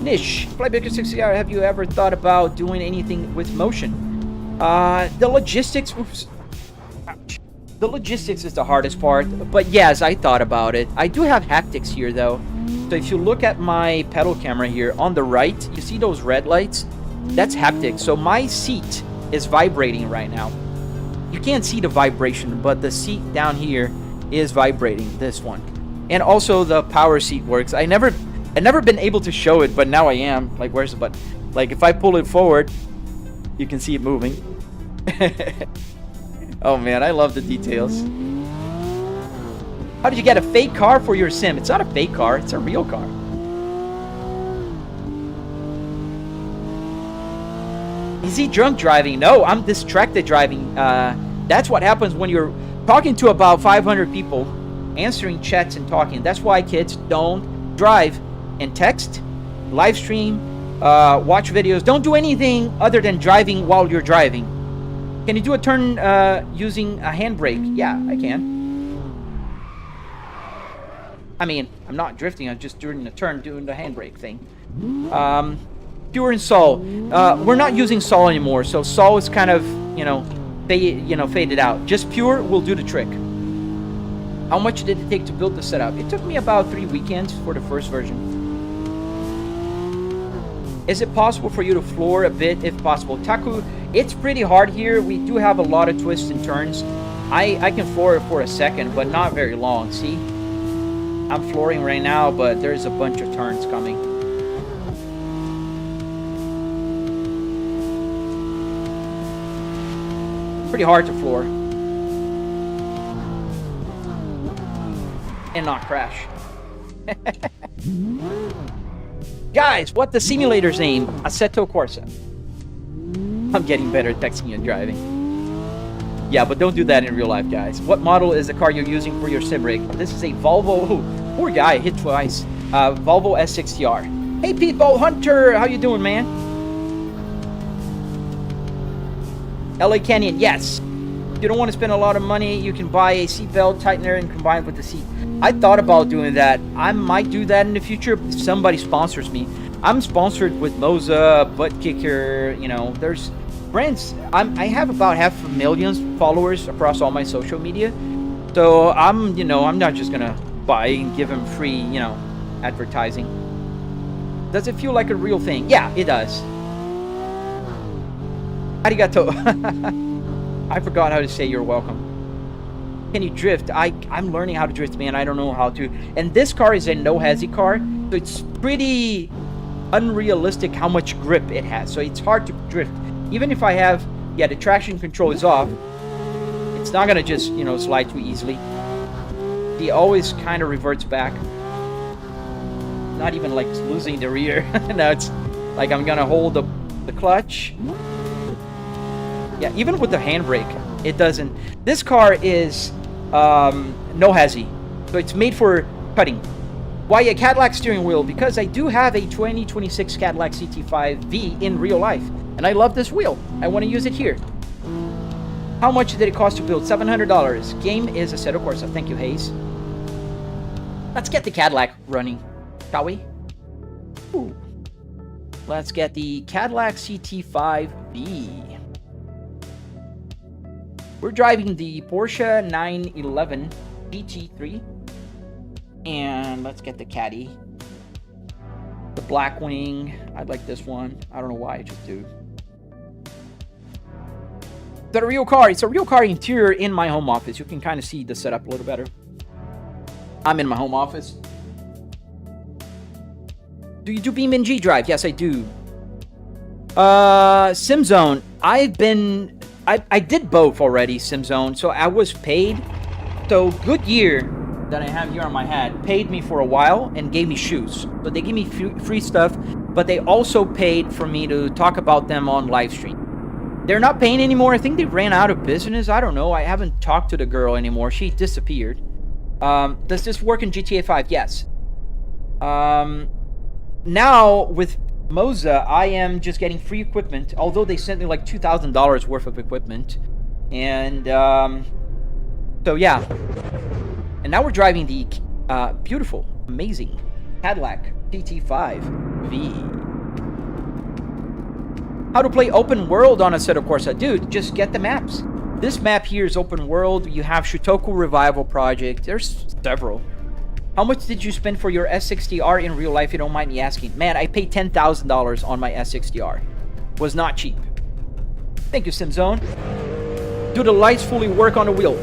Nish, Flybrick 60R, have you ever thought about doing anything with motion? The logistics, oops. Ouch. The logistics is the hardest part, but yes, I thought about it. I do have haptics here though. So if you look at my pedal camera here on the right, you see those red lights? That's haptics. So my seat is vibrating right now. You can't see the vibration, but the seat down here is vibrating, this one. And also the power seat works. I never been able to show it, but now I am. Like, where's the button? Like, if I pull it forward, you can see it moving. Oh man, I love the details. How did you get a fake car for your sim? It's not a fake car, it's a real car. Is he drunk driving? No, I'm distracted driving. That's what happens when you're talking to about 500 people, answering chats and talking. That's why kids don't drive and text, live stream, watch videos. Don't do anything other than driving while you're driving. Can you do a turn using a handbrake? Yeah, I can. I mean, I'm not drifting. I'm just doing the turn, doing the handbrake thing. Pure and Sol. We're not using Sol anymore, so Sol is kind of, faded out. Just Pure will do the trick. How much did it take to build the setup? It took me about 3 weekends for the first version. Is it possible for you to floor a bit if possible? Taku, it's pretty hard here. We do have a lot of twists and turns. I can floor it for a second, but not very long. See? I'm flooring right now, but there's a bunch of turns coming. Pretty hard to floor. And not crash. Guys, what the simulator's name? Assetto Corsa. I'm getting better at texting and driving. Yeah, but don't do that in real life, guys. What model is the car you're using for your sim rig? This is a Volvo. Oh, poor guy, hit twice. Volvo S60R. Hey, People Hunter, how you doing, man? LA Canyon, yes. If you don't want to spend a lot of money, you can buy a seatbelt tightener and combine it with the seat. I thought about doing that. I might do that in the future if somebody sponsors me. I'm sponsored with Moza, Buttkicker, you know, there's brands. I have about 500,000 followers across all my social media. So I'm not just gonna buy and give them free, advertising. Does it feel like a real thing? Yeah, it does. Arigato. I forgot how to say you're welcome. Can you drift? I'm learning how to drift, man. I don't know how to. And this car is a no-hezzy car, so it's pretty unrealistic how much grip it has. So it's hard to drift. Even if I have, the traction control is off, it's not gonna just, slide too easily. He always kind of reverts back. Not even like losing the rear. No, it's like I'm gonna hold the clutch. Yeah, even with the handbrake, it doesn't. This car is no hezzy, so it's made for cutting. Why a Cadillac steering wheel? Because I do have a 2026 Cadillac CT5V in real life, and I love this wheel. I want to use it here. How much did it cost to build? $700. Game is Assetto Corsa. Thank you, Hayes. Let's get the Cadillac running, shall we? Ooh. Let's get the Cadillac CT5V. We're driving the Porsche 911 GT3. And let's get the Caddy. The Blackwing. I like this one. I don't know why, I just do. Is that a real car? It's a real car interior in my home office. You can kind of see the setup a little better. I'm in my home office. Do you do Beam and G Drive? Yes, I do. SimZone. I did both already, SimZone. So I was paid. So Goodyear that I have here on my hat paid me for a while and gave me shoes. So they gave me free stuff, but they also paid for me to talk about them on live stream. They're not paying anymore. I think they ran out of business. I don't know. I haven't talked to the girl anymore. She disappeared. Does this work in GTA 5? Yes. Now with Moza, I am just getting free equipment, although they sent me like $2,000 worth of equipment. And so yeah. And now we're driving the beautiful, amazing Cadillac CT5V. How to play open world on Assetto Corsa? Dude, just get the maps. This map here is open world. You have Shotoku Revival Project. There's several. How much did you spend for your S60R in real life, if you don't mind me asking? Man, I paid $10,000 on my S60R. Was not cheap. Thank you, SimZone. Do the lights fully work on the wheel?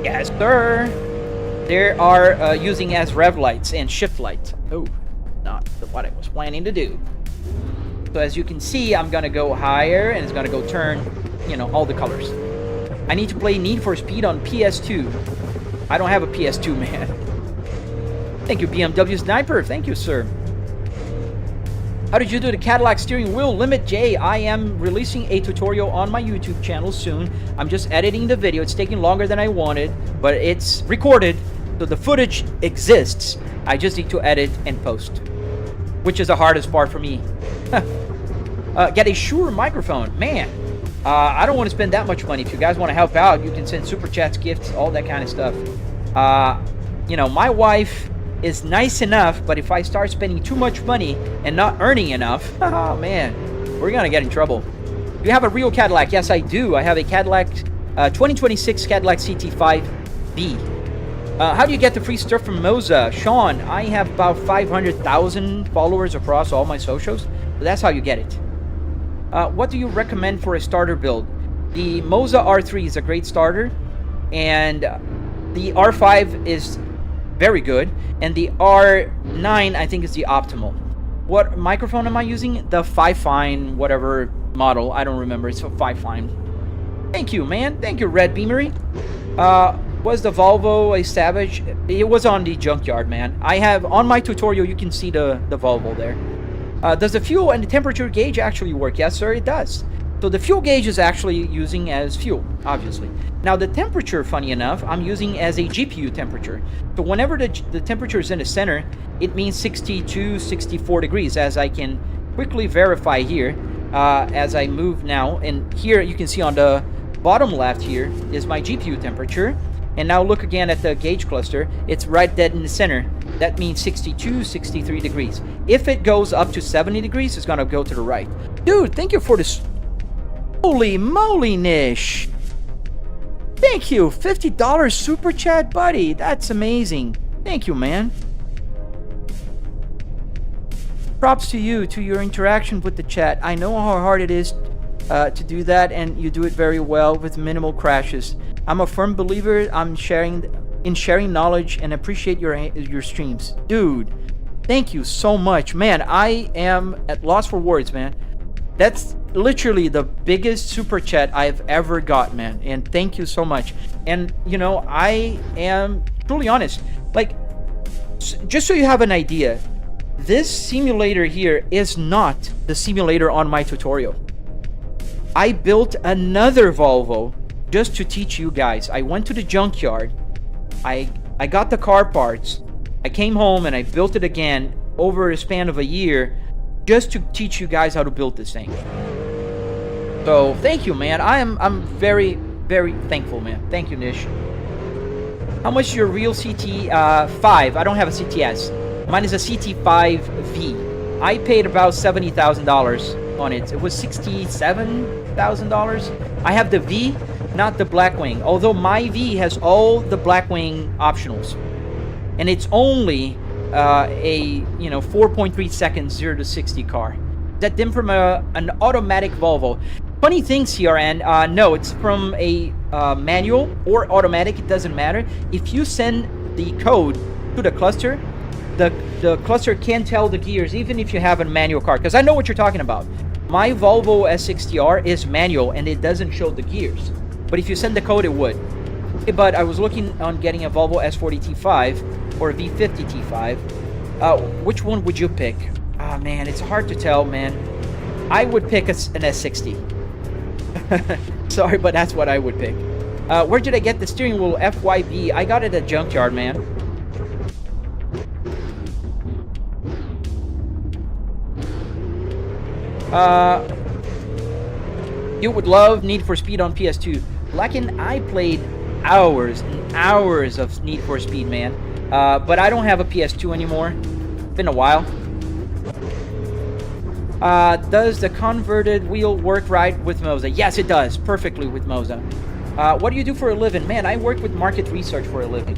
Yes, sir. They are using as rev lights and shift lights. Oh, not what I was planning to do. So as you can see, I'm gonna go higher and it's gonna go turn, all the colors. I need to play Need for Speed on PS2. I don't have a PS2, man. Thank you, BMW Sniper. Thank you, sir. How did you do the Cadillac steering wheel? Limit J. I am releasing a tutorial on my YouTube channel soon. I'm just editing the video. It's taking longer than I wanted, but it's recorded, so the footage exists. I just need to edit and post, which is the hardest part for me. Get a Shure microphone. Man, I don't want to spend that much money. If you guys want to help out, you can send super chats, gifts, all that kind of stuff. My wife is nice enough, but if I start spending too much money and not earning enough, oh man, we're gonna get in trouble. Do you have a real Cadillac? Yes, I do. I have a Cadillac 2026 Cadillac CT5V. How do you get the free stuff from Moza? Sean, I have about 500,000 followers across all my socials, so that's how you get it. What do you recommend for a starter build? The Moza R3 is a great starter, and the R5 is very good, and the R9 I think is the optimal. What microphone am I using? The 5-Fine whatever model, I don't remember. It's a 5-Fine. Thank you, man. Thank you, Red Beamery. Was the Volvo a Savage? It was on the Junkyard, man. I have on my tutorial, you can see the Volvo there. Does the fuel and the temperature gauge actually work? Yes, sir, it does. So the fuel gauge is actually using as fuel, obviously. Now the temperature, funny enough, I'm using as a GPU temperature. So whenever the temperature is in the center, it means 62, 64 degrees, as I can quickly verify here as I move now. And here you can see on the bottom left here is my GPU temperature. And now look again at the gauge cluster. It's right dead in the center. That means 62, 63 degrees. If it goes up to 70 degrees, it's going to go to the right. Dude, thank you for this. Holy moly, Nish. Thank you. $50 super chat, buddy. That's amazing. Thank you, man. Props to you, to your interaction with the chat. I know how hard it is to do that, and you do it very well with minimal crashes. I'm a firm believer in sharing knowledge and appreciate your streams. Dude, thank you so much. Man, I am at loss for words, man. That's literally the biggest super chat I've ever got, man. And thank you so much. And, you know, I am truly honest. Like, just so you have an idea, this simulator here is not the simulator on my tutorial. I built another Volvo just to teach you guys. I went to the junkyard. I got the car parts. I came home and I built it again over a span of a year just to teach you guys how to build this thing. So thank you, man. I'm very, very thankful, man. Thank you, Nish. How much is your real CT5? I don't have a CTS. Mine is a CT5V. I paid about $70,000 on it. It was $67,000. I have the V, not the Blackwing. Although my V has all the Blackwing optionals, and it's only a 4.3 seconds 0 to 60 car. That dim from an automatic Volvo. Funny thing, CRN. No, it's from a manual or automatic. It doesn't matter. If you send the code to the cluster, the cluster can tell the gears, even if you have a manual car. Because I know what you're talking about. My Volvo S60R is manual and it doesn't show the gears. But if you send the code, it would. But I was looking on getting a Volvo S40 T5 or a V50 T5. Which one would you pick? Ah, man, it's hard to tell, man. I would pick an S60. Sorry, but that's what I would pick. Where did I get the steering wheel? FYB. I got it at Junkyard, man. You would love Need for Speed on PS2. Lakin, I played hours and hours of Need for Speed, man. But I don't have a PS2 anymore. Been a while. Does the converted wheel work right with Moza? Yes, it does. Perfectly with Moza. What do you do for a living? Man, I work with market research for a living.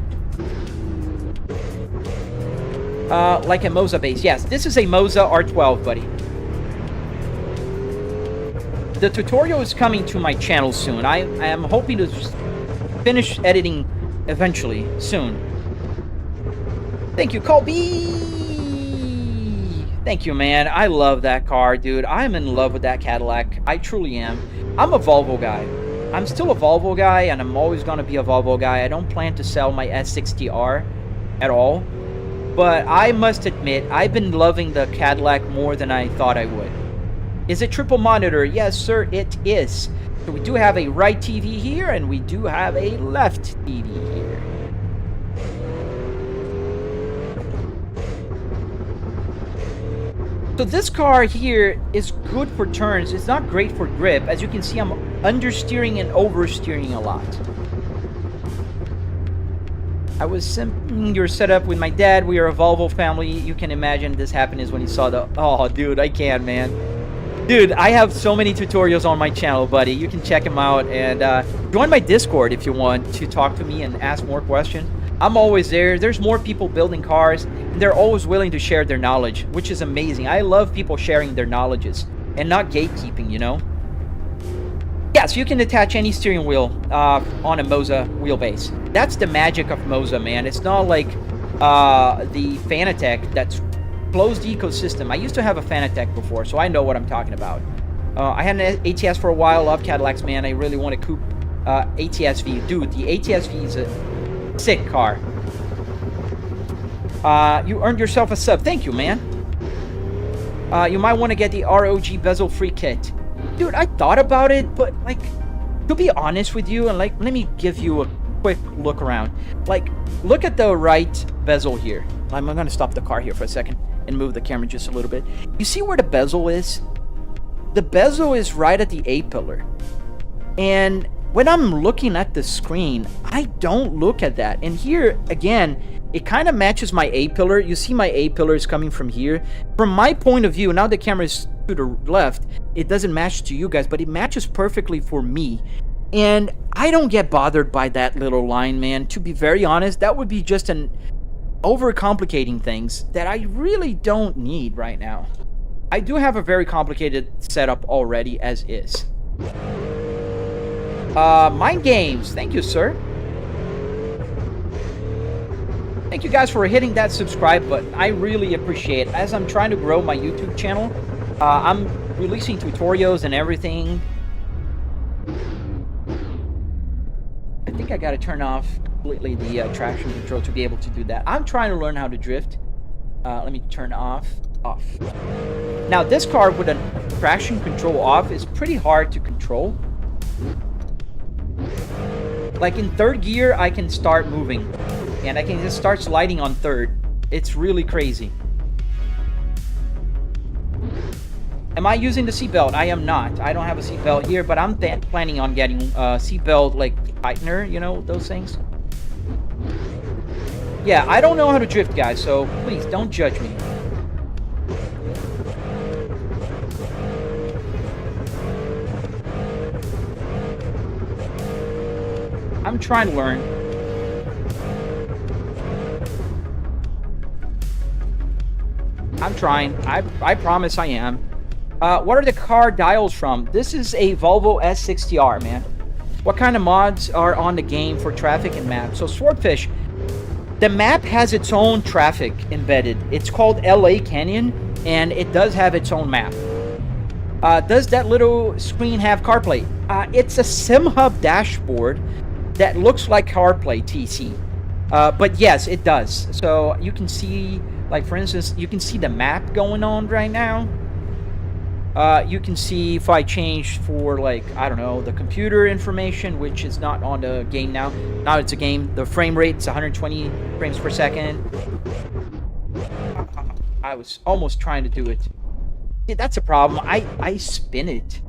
Like a Moza base. Yes, this is a Moza R12, buddy. The tutorial is coming to my channel soon. I am hoping to finish editing eventually, soon. Thank you, Colby! Thank you, man. I love that car, dude. I'm in love with that Cadillac. I truly am. I'm a Volvo guy. I'm still a Volvo guy, and I'm always going to be a Volvo guy. I don't plan to sell my S60R at all. But I must admit, I've been loving the Cadillac more than I thought I would. Is it triple monitor? Yes, sir, it is. So we do have a right TV here, and we do have a left TV here. So this car here is good for turns. It's not great for grip. As you can see, I'm understeering and oversteering a lot. I was simping your setup with my dad. We are a Volvo family. You can imagine this happened when he saw the... Oh, dude, I can, man. Dude, I have so many tutorials on my channel, buddy. You can check them out. And join my Discord if you want to talk to me and ask more questions. I'm always there. There's more people building cars. And they're always willing to share their knowledge, which is amazing. I love people sharing their knowledges and not gatekeeping, you know? Yeah, so you can attach any steering wheel on a Moza wheelbase. That's the magic of Moza, man. It's not like the Fanatec that's closed ecosystem. I used to have a Fanatec before, so I know what I'm talking about. I had an ATS for a while. Love Cadillacs, man. I really want a coupe ATS-V. Dude, the ATS-V is a sick car. You earned yourself a sub. Thank you, man. You might want to get the ROG bezel-free kit. Dude, I thought about it, but, like, to be honest with you, and, like, let me give you a quick look around. Like, look at the right bezel here. I'm going to stop the car here for a second and move the camera just a little bit. You see where the bezel is? The bezel is right at the A-pillar. And when I'm looking at the screen, I don't look at that. And here, again, it kind of matches my A-pillar. You see my A-pillar is coming from here. From my point of view, now the camera is to the left, it doesn't match to you guys, but it matches perfectly for me. And I don't get bothered by that little line, man. To be very honest, that would be just an overcomplicating things that I really don't need right now. I do have a very complicated setup already as is. Mind Games, thank you, sir. Thank you guys for hitting that subscribe button. I really appreciate it. As I'm trying to grow my YouTube channel, I'm releasing tutorials and everything. I think I gotta turn off completely the traction control to be able to do that. I'm trying to learn how to drift. Let me turn off. Now this car with a traction control off is pretty hard to control. Like in third gear, I can start moving. And I can just start sliding on third. It's really crazy. Am I using the seatbelt? I am not. I don't have a seatbelt here, but I'm planning on getting a seatbelt, like, tightener, you know, those things. Yeah, I don't know how to drift, guys, so please don't judge me. I'm trying to learn. I'm trying. I promise I am. What are the car dials from? This is a Volvo S60R, man. What kind of mods are on the game for traffic and map? So Swordfish, the map has its own traffic embedded. It's called LA Canyon, and it does have its own map. Does that little screen have CarPlay? It's a SimHub dashboard that looks like CarPlay TC. But yes, it does. So you can see, like, for instance, you can see the map going on right now. You can see if I change for, like, I don't know, the computer information, which is not on the game now. Now it's a game. The frame rate is 120 frames per second. I was almost trying to do it. Yeah, that's a problem. I spin it.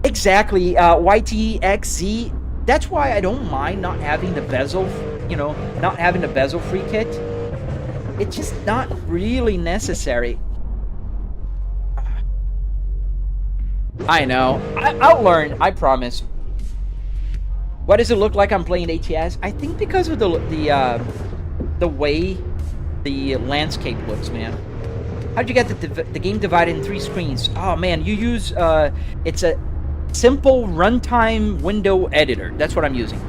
Exactly, YTXZ. That's why I don't mind not having the bezel, you know, not having the bezel-free kit. It's just not really necessary. I know. I'll learn, I promise. What does it look like I'm playing ATS? I think because of the way the landscape looks, man. How'd you get the game divided in 3 screens? Oh, man, you use, it's a simple runtime window editor. That's what I'm using.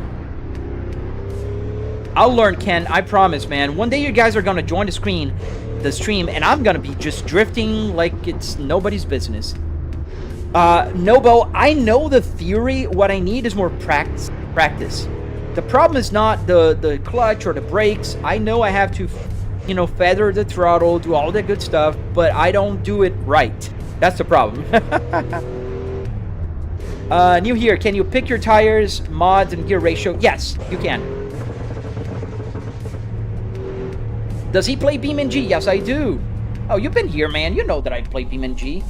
I'll learn, Ken. I promise, man. One day you guys are going to join the stream, and I'm going to be just drifting like it's nobody's business. Nobo, I know the theory. What I need is more practice. The problem is not the clutch or the brakes. I know I have to, you know, feather the throttle, do all that good stuff, but I don't do it right. That's the problem. New here. Can you pick your tires, mods, and gear ratio? Yes, you can. Does he play BeamNG? Yes, I do. Oh, you've been here, man. You know that I play BeamNG.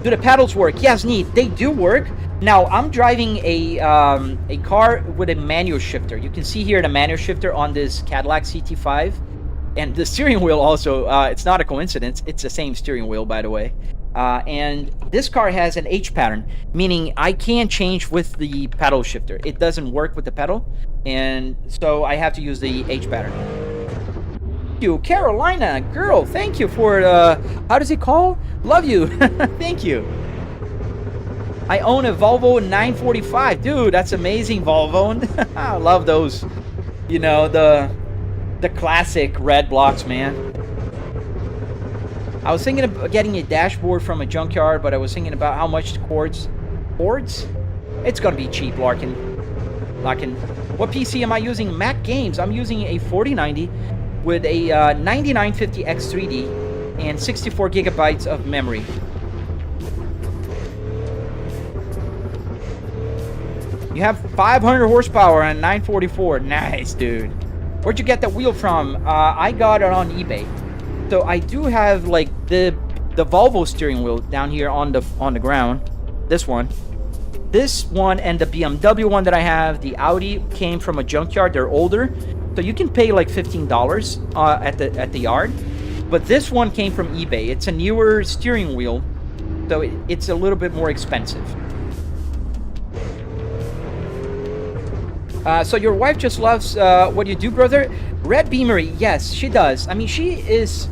Do the paddles work? Yes, neat. They do work. Now, I'm driving a car with a manual shifter. You can see here the manual shifter on this Cadillac CT5. And the steering wheel also, it's not a coincidence. It's the same steering wheel, by the way. And this car has an H pattern, meaning I can't change with the pedal shifter. It doesn't work with the pedal. And so I have to use the H pattern. Thank you, Carolina, girl. Thank you for, how does it call? Love you. Thank you. I own a Volvo 945. Dude, that's amazing, Volvo. I love those. You know, the classic red blocks, man. I was thinking of getting a dashboard from a junkyard, but I was thinking about how much cords? It's gonna be cheap, Larkin. What PC am I using? Mac Games. I'm using a 4090 with a 9950 X3D and 64 gigabytes of memory. You have 500 horsepower and 944. Nice, dude. Where'd you get that wheel from? I got it on eBay. So I do have like the Volvo steering wheel down here on the ground. This one and the BMW one that I have. The Audi came from a junkyard. They're older, so you can pay like $15 at the yard. But this one came from eBay. It's a newer steering wheel, so it's a little bit more expensive. So your wife just loves what you do, brother? Red Beamery, yes, she does. I mean, she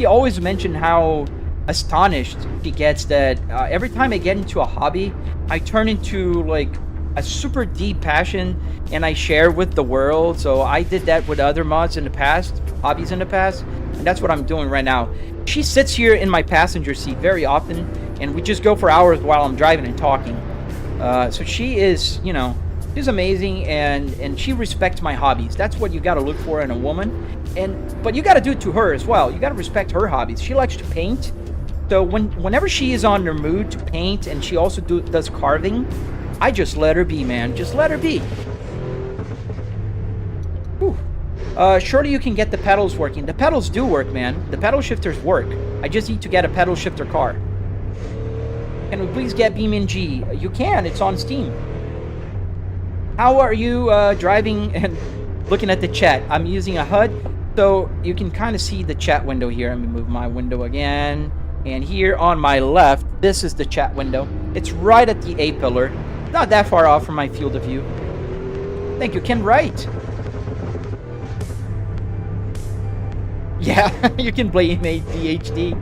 always mentioned how astonished she gets that every time I get into a hobby, I turn into like a super deep passion and I share with the world. So I did that with other mods in the past, hobbies in the past, and that's what I'm doing right now. She sits here in my passenger seat very often, and we just go for hours while I'm driving and talking. So she is, you know, she's amazing, and she respects my hobbies. That's what you got to look for in a woman. But you got to do it to her as well. You got to respect her hobbies. She likes to paint. So whenever she is on her mood to paint, and she also does carving, I just let her be, man. Just let her be. Whew. Surely you can get the pedals working. The pedals do work, man. The pedal shifters work. I just need to get a pedal shifter car. Can we please get BeamNG? You can. It's on Steam. How are you driving and looking at the chat? I'm using a HUD, so you can kind of see the chat window here. Let me move my window again. And here on my left, this is the chat window. It's right at the A-pillar. Not that far off from my field of view. Thank you, Ken Wright. Yeah, you can blame ADHD.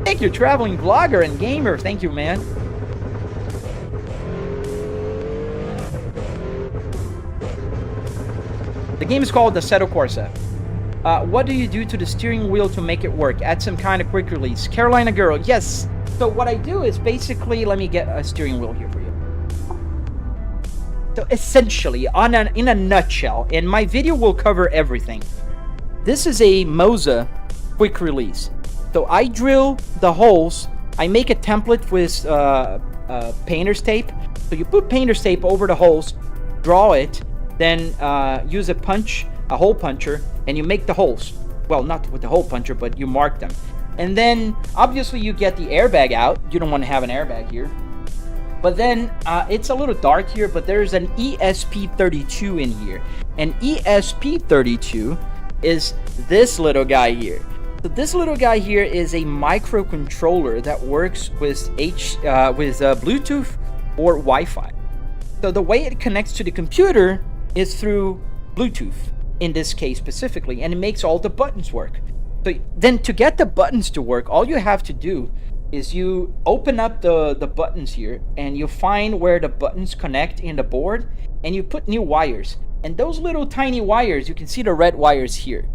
Thank you, traveling vlogger and gamer. Thank you, man. The game is called Assetto Corsa. What do you do to the steering wheel to make it work? Add some kind of quick release. Carolina girl, yes. So what I do is basically, let me get a steering wheel here for you. So essentially, in a nutshell, and my video will cover everything. This is a Moza quick release. So I drill the holes. I make a template with painter's tape. So you put painter's tape over the holes, draw it, then use a hole puncher, and you make the holes. Well, not with the hole puncher, but you mark them. And then obviously you get the airbag out. You don't want to have an airbag here. But then it's a little dark here, but there's an ESP32 in here. And ESP32 is this little guy here. So this little guy here is a microcontroller that works with Bluetooth or Wi-Fi. So the way it connects to the computer is through Bluetooth in this case specifically, and it makes all the buttons work. So then to get the buttons to work, all you have to do is you open up the buttons here, and you find where the buttons connect in the board, and you put new wires. And those little tiny wires, you can see the red wires here.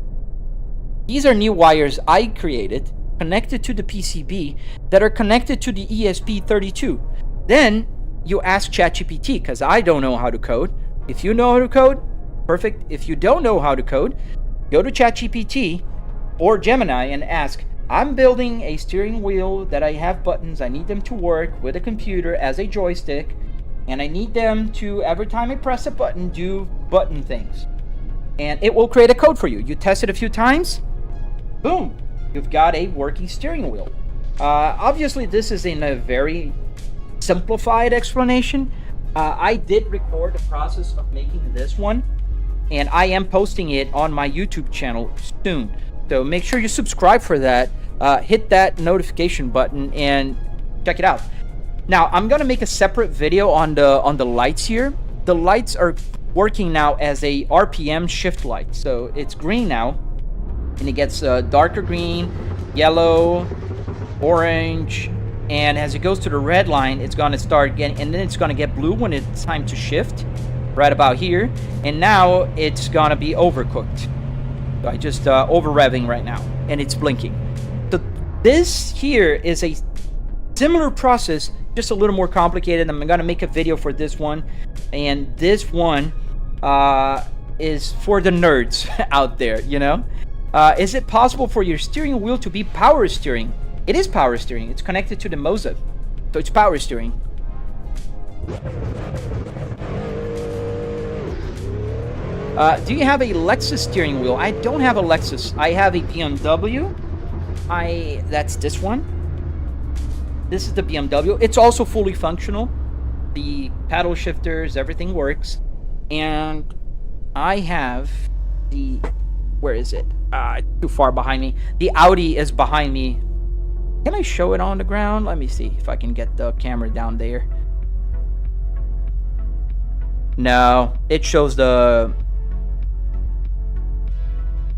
These are new wires I created, connected to the PCB, that are connected to the ESP32. Then you ask ChatGPT, because I don't know how to code. If you know how to code, perfect. If you don't know how to code, go to ChatGPT or Gemini and ask, I'm building a steering wheel that I have buttons. I need them to work with a computer as a joystick, and I need them to, every time I press a button, do button things. And it will create a code for you. You test it a few times, boom, you've got a working steering wheel. Obviously, this is in a very simplified explanation. I did record the process of making this one, and I am posting it on my YouTube channel soon. So make sure you subscribe for that. Hit that notification button and check it out. Now I'm gonna make a separate video on the lights here. The lights are working now as a RPM shift light. So it's green now, and it gets darker green, yellow, orange, and as it goes to the red line, it's gonna start getting, and then it's gonna get blue when it's time to shift, right about here. And now it's gonna be overcooked. So I just over revving right now, and it's blinking. So this here is a similar process, just a little more complicated. I'm gonna make a video for this one, and this one is for the nerds out there, you know. Is it possible for your steering wheel to be power steering? It is power steering. It's connected to the Moza, so it's power steering. Do you have a Lexus steering wheel? I don't have a Lexus. I have a BMW. That's this one. This is the BMW. It's also fully functional. The paddle shifters, everything works. And I have the... Where is it? Too far behind me. The Audi is behind me. Can I show it on the ground? Let me see if I can get the camera down there. No, it shows the...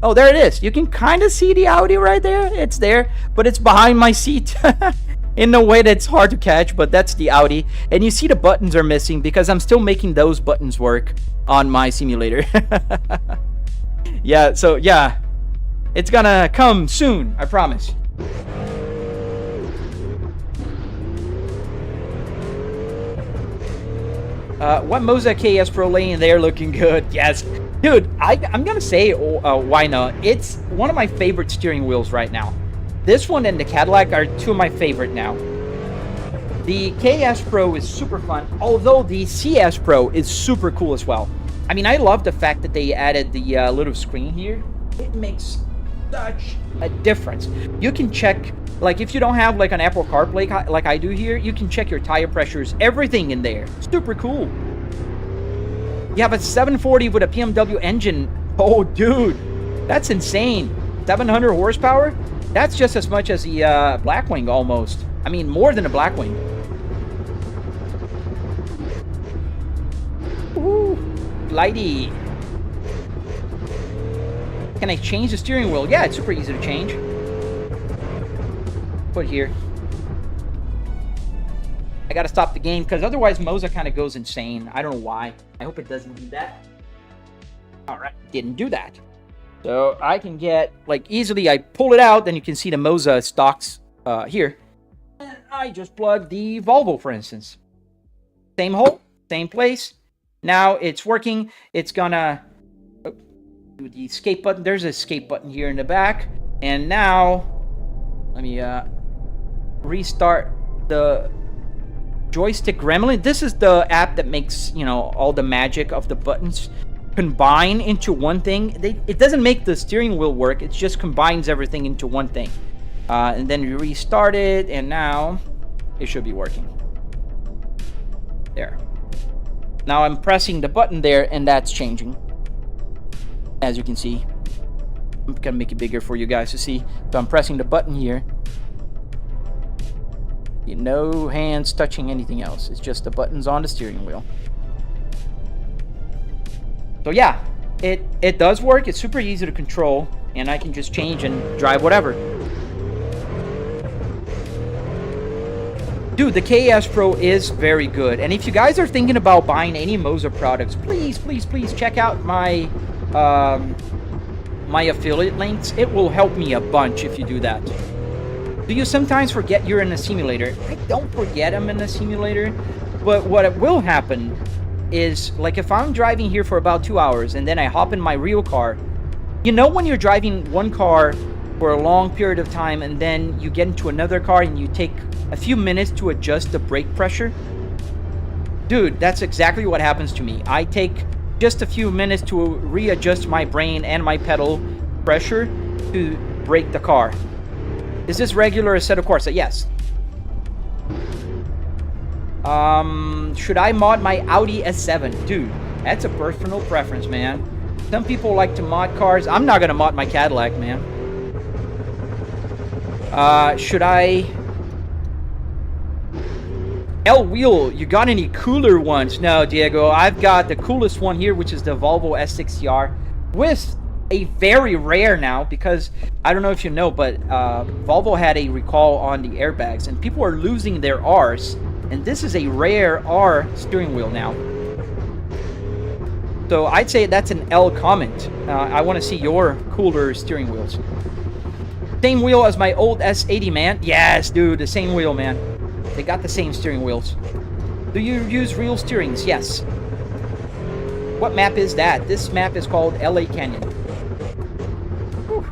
Oh, there it is. You can kind of see the Audi right there. It's there, but it's behind my seat in a way that's hard to catch, but that's the Audi. And you see the buttons are missing because I'm still making those buttons work on my simulator. Yeah, so yeah, it's gonna come soon, I promise. What Moza KS Pro lane there looking good? Yes. Dude, I'm gonna say why not? It's one of my favorite steering wheels right now. This one and the Cadillac are two of my favorite now. The KS Pro is super fun, although the CS Pro is super cool as well. I mean, I love the fact that they added the little screen here. It makes such a difference. You can check, like if you don't have like an Apple CarPlay like I do here, you can check your tire pressures, everything in there. Super cool. You have a 740 with a BMW engine. Oh, dude, that's insane. 700 horsepower? That's just as much as the Blackwing almost. I mean, more than a Blackwing. Ooh, Blighty. Can I change the steering wheel? Yeah, it's super easy to change. Put here. I gotta stop the game because otherwise Moza kind of goes insane. I don't know why. I hope it doesn't do that. Alright, didn't do that. So I can get, like, easily, I pull it out, then you can see the Moza stocks here. And I just plug the Volvo, for instance. Same hole, same place. Now it's working. It's gonna do the escape button. There's an escape button here in the back. And now, let me restart the joystick gremlin. This is the app that makes, you know, all the magic of the buttons combine into one thing. It doesn't make the steering wheel work. It just combines everything into one thing. And then you restart it, and now it should be working. There. Now I'm pressing the button there, and that's changing. As you can see. I'm gonna make it bigger for you guys to see. So I'm pressing the button here. No hands touching anything else. It's just the buttons on the steering wheel. So yeah, it does work. It's super easy to control, and I can just change and drive whatever. Dude, the KS Pro is very good. And if you guys are thinking about buying any Moza products, please, please, please check out my my affiliate links. It will help me a bunch if you do that. Do you sometimes forget you're in a simulator? I don't forget I'm in a simulator, but what will happen is, like, if I'm driving here for about 2 hours and then I hop in my real car, you know when you're driving one car for a long period of time and then you get into another car and you take a few minutes to adjust the brake pressure? Dude, that's exactly what happens to me. I take just a few minutes to readjust my brain and my pedal pressure to brake the car. Is this regular or set of course? Yes. Should I mod my Audi S7? Dude, that's a personal preference, man. Some people like to mod cars. I'm not gonna mod my Cadillac, man. Should I... L wheel, you got any cooler ones? No, Diego, I've got the coolest one here, which is the Volvo S60R with a very rare now, because I don't know if you know, but Volvo had a recall on the airbags and people are losing their R's, and this is a rare R steering wheel now. So I'd say that's an L comment. I want to see your cooler steering wheels. Same wheel as my old S80, man. Yes, dude, the same wheel, man. They got the same steering wheels. Do you use real steerings? Yes. What map is that? This map is called LA Canyon. Whew.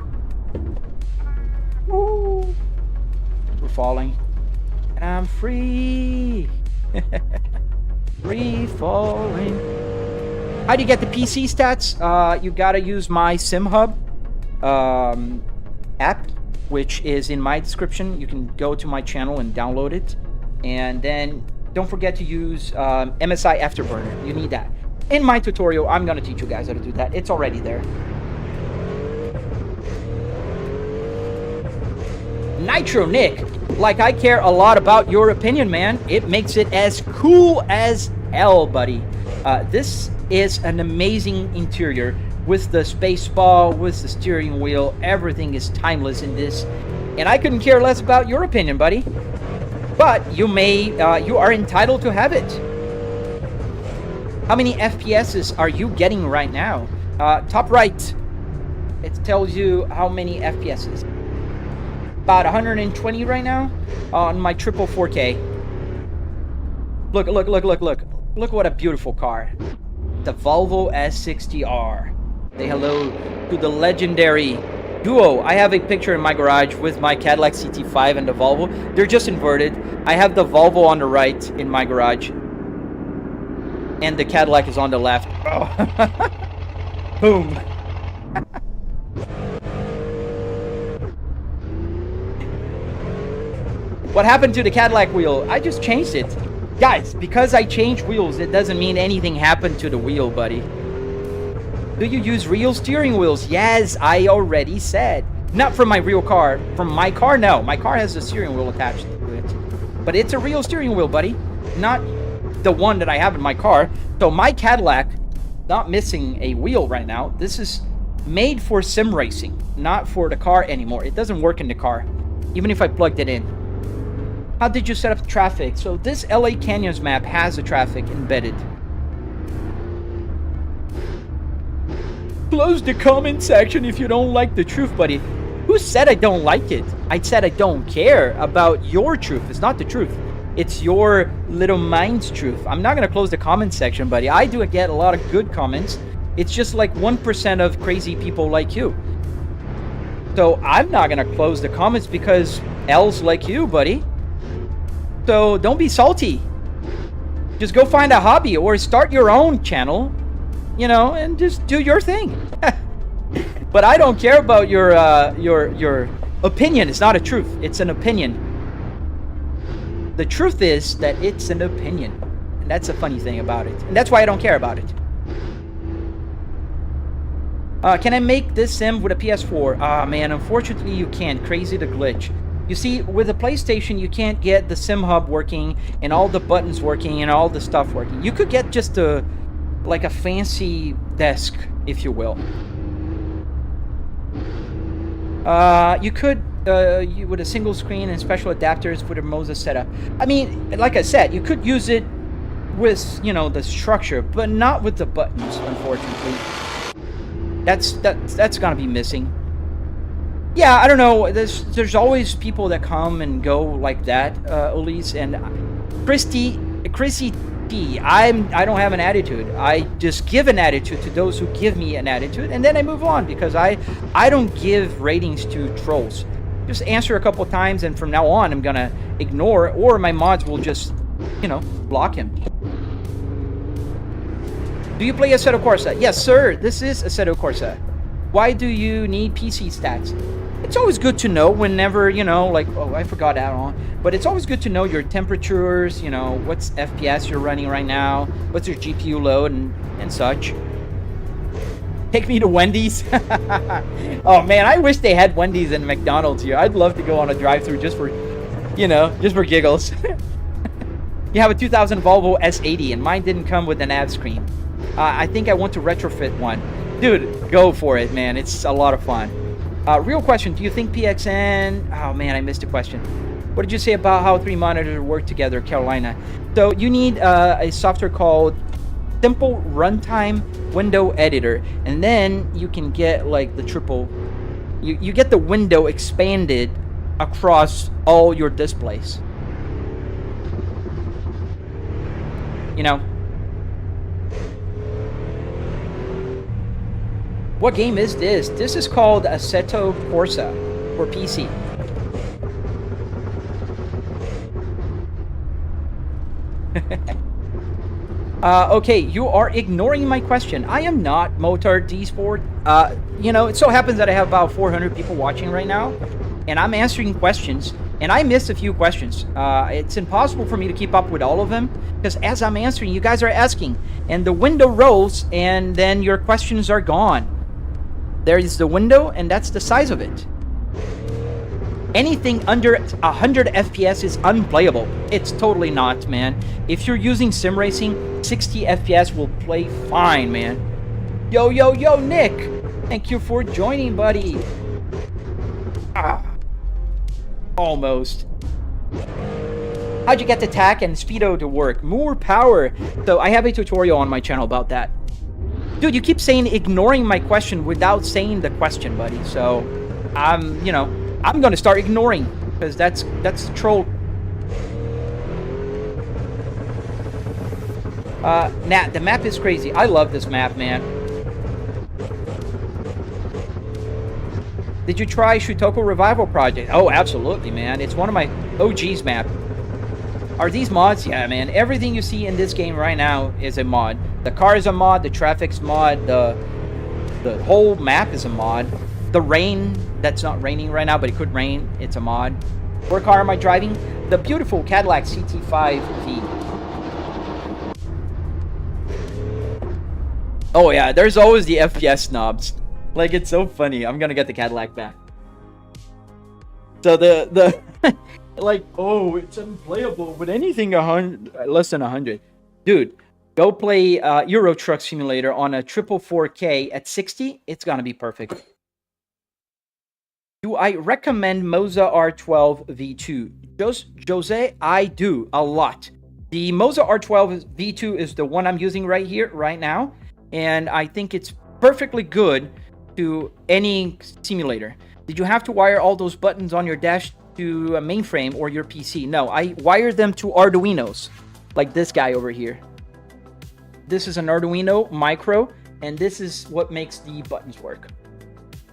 Woo. We're falling. And I'm free. Free falling. How do you get the PC stats? You gotta use my SimHub app, which is in my description. You can go to my channel and download it. And then don't forget to use MSI Afterburner. You need that. In my tutorial, I'm gonna teach you guys how to do that. It's already there. Nitro Nick, like I care a lot about your opinion, man. It makes it as cool as hell, buddy. This is an amazing interior with the space ball, with the steering wheel. Everything is timeless in this, and I couldn't care less about your opinion, buddy. But you are entitled to have it. How many FPSs are you getting right now? Top right, it tells you how many FPSs. About 120 right now on my triple 4K. Look. Look what a beautiful car. The Volvo S60R. Say hello to the legendary duo. I have a picture in my garage with my Cadillac CT5 and the Volvo. They're just inverted. I have the Volvo on the right in my garage, and the Cadillac is on the left. Oh. Boom. What happened to the Cadillac wheel? I just changed it. Guys, because I changed wheels, it doesn't mean anything happened to the wheel, buddy. Do you use real steering wheels? Yes, I already said. Not from my real car. From my car, no. My car has a steering wheel attached to it. But it's a real steering wheel, buddy. Not the one that I have in my car. So my Cadillac, not missing a wheel right now. This is made for sim racing, not for the car anymore. It doesn't work in the car, even if I plugged it in. How did you set up the traffic? So this LA Canyons map has the traffic embedded. Close the comment section if you don't like the truth, buddy. Who said I don't like it? I said I don't care about your truth. It's not the truth. It's your little mind's truth. I'm not going to close the comment section, buddy. I do get a lot of good comments. It's just like 1% of crazy people like you. So I'm not going to close the comments because L's like you, buddy. So don't be salty. Just go find a hobby or start your own channel, you know, and just do your thing. But I don't care about your opinion. It's not a truth. It's an opinion. The truth is that it's an opinion. And that's a funny thing about it. And that's why I don't care about it. Can I make this sim with a PS4? Ah, man, unfortunately you can't. Crazy the glitch. You see, with a PlayStation, you can't get the sim hub working and all the buttons working and all the stuff working. You could get just like a fancy desk, if you will. You could, with a single screen and special adapters with a Moza setup. I mean, like I said, you could use it with, you know, the structure, but not with the buttons, unfortunately. That's gonna be missing. Yeah, I don't know. There's always people that come and go like that, Elise, and Chrissy T. I don't have an attitude. I just give an attitude to those who give me an attitude, and then I move on because I don't give ratings to trolls. Just answer a couple times, and from now on, I'm gonna ignore, or my mods will just, you know, block him. Do you play Assetto Corsa? Yes, sir. This is Assetto Corsa. Why do you need PC stats? It's always good to know whenever, you know, like, oh, I forgot that on. But it's always good to know your temperatures, you know, what's FPS you're running right now, what's your GPU load and such. Take me to Wendy's. Oh, man, I wish they had Wendy's and McDonald's here. I'd love to go on a drive-thru just for, you know, just for giggles. You have a 2000 Volvo S80, and mine didn't come with an ad screen. I think I want to retrofit one. Dude, go for it, man. It's a lot of fun. Real question, do you think PXN... Oh, man, I missed a question. What did you say about how 3 monitors work together, Carolina? So you need a software called Simple Runtime Window Editor. And then you can get, like, the triple... You get the window expanded across all your displays. you know. What game is this? This is called Assetto Corsa for PC. Okay, you are ignoring my question. I am not, Motard D Sport. You know, it so happens that I have about 400 people watching right now, and I'm answering questions, and I missed a few questions. It's impossible for me to keep up with all of them, because as I'm answering, you guys are asking, and the window rolls, and then your questions are gone. There is the window, and that's the size of it. Anything under 100 FPS is unplayable. It's totally not, man. If you're using sim racing, 60 FPS will play fine, man. Yo, Nick! Thank you for joining, buddy. Almost. How'd you get the tack and speedo to work? More power. So I have a tutorial on my channel about that. Dude, you keep saying ignoring my question without saying the question, buddy. So, you know, I'm gonna start ignoring, because that's the troll. Nat, the map is crazy. I love this map, man. Did you try Shutoko Revival Project? Oh, absolutely, man. It's one of my OG's map. Are these mods? Yeah, man. Everything you see in this game right now is a mod. The car is a mod, the traffic's mod, the whole map is a mod. The rain, that's not raining right now, but it could rain. It's a mod. What car am I driving? The beautiful Cadillac CT5V. Oh yeah, there's always the FPS snobs. Like, it's so funny. I'm gonna get the Cadillac back. So the like, oh, it's unplayable with anything less than 100. Dude, go play Euro Truck Simulator on a 444K at 60. It's gonna be perfect. Do I recommend Moza R12 V2? Jose, I do a lot. The Moza R12 V2 is the one I'm using right here, right now, and I think it's perfectly good to any simulator. Did you have to wire all those buttons on your dash to a mainframe or your PC? No, I wired them to arduinos, like this guy over here. This is an Arduino Micro, and this is what makes the buttons work.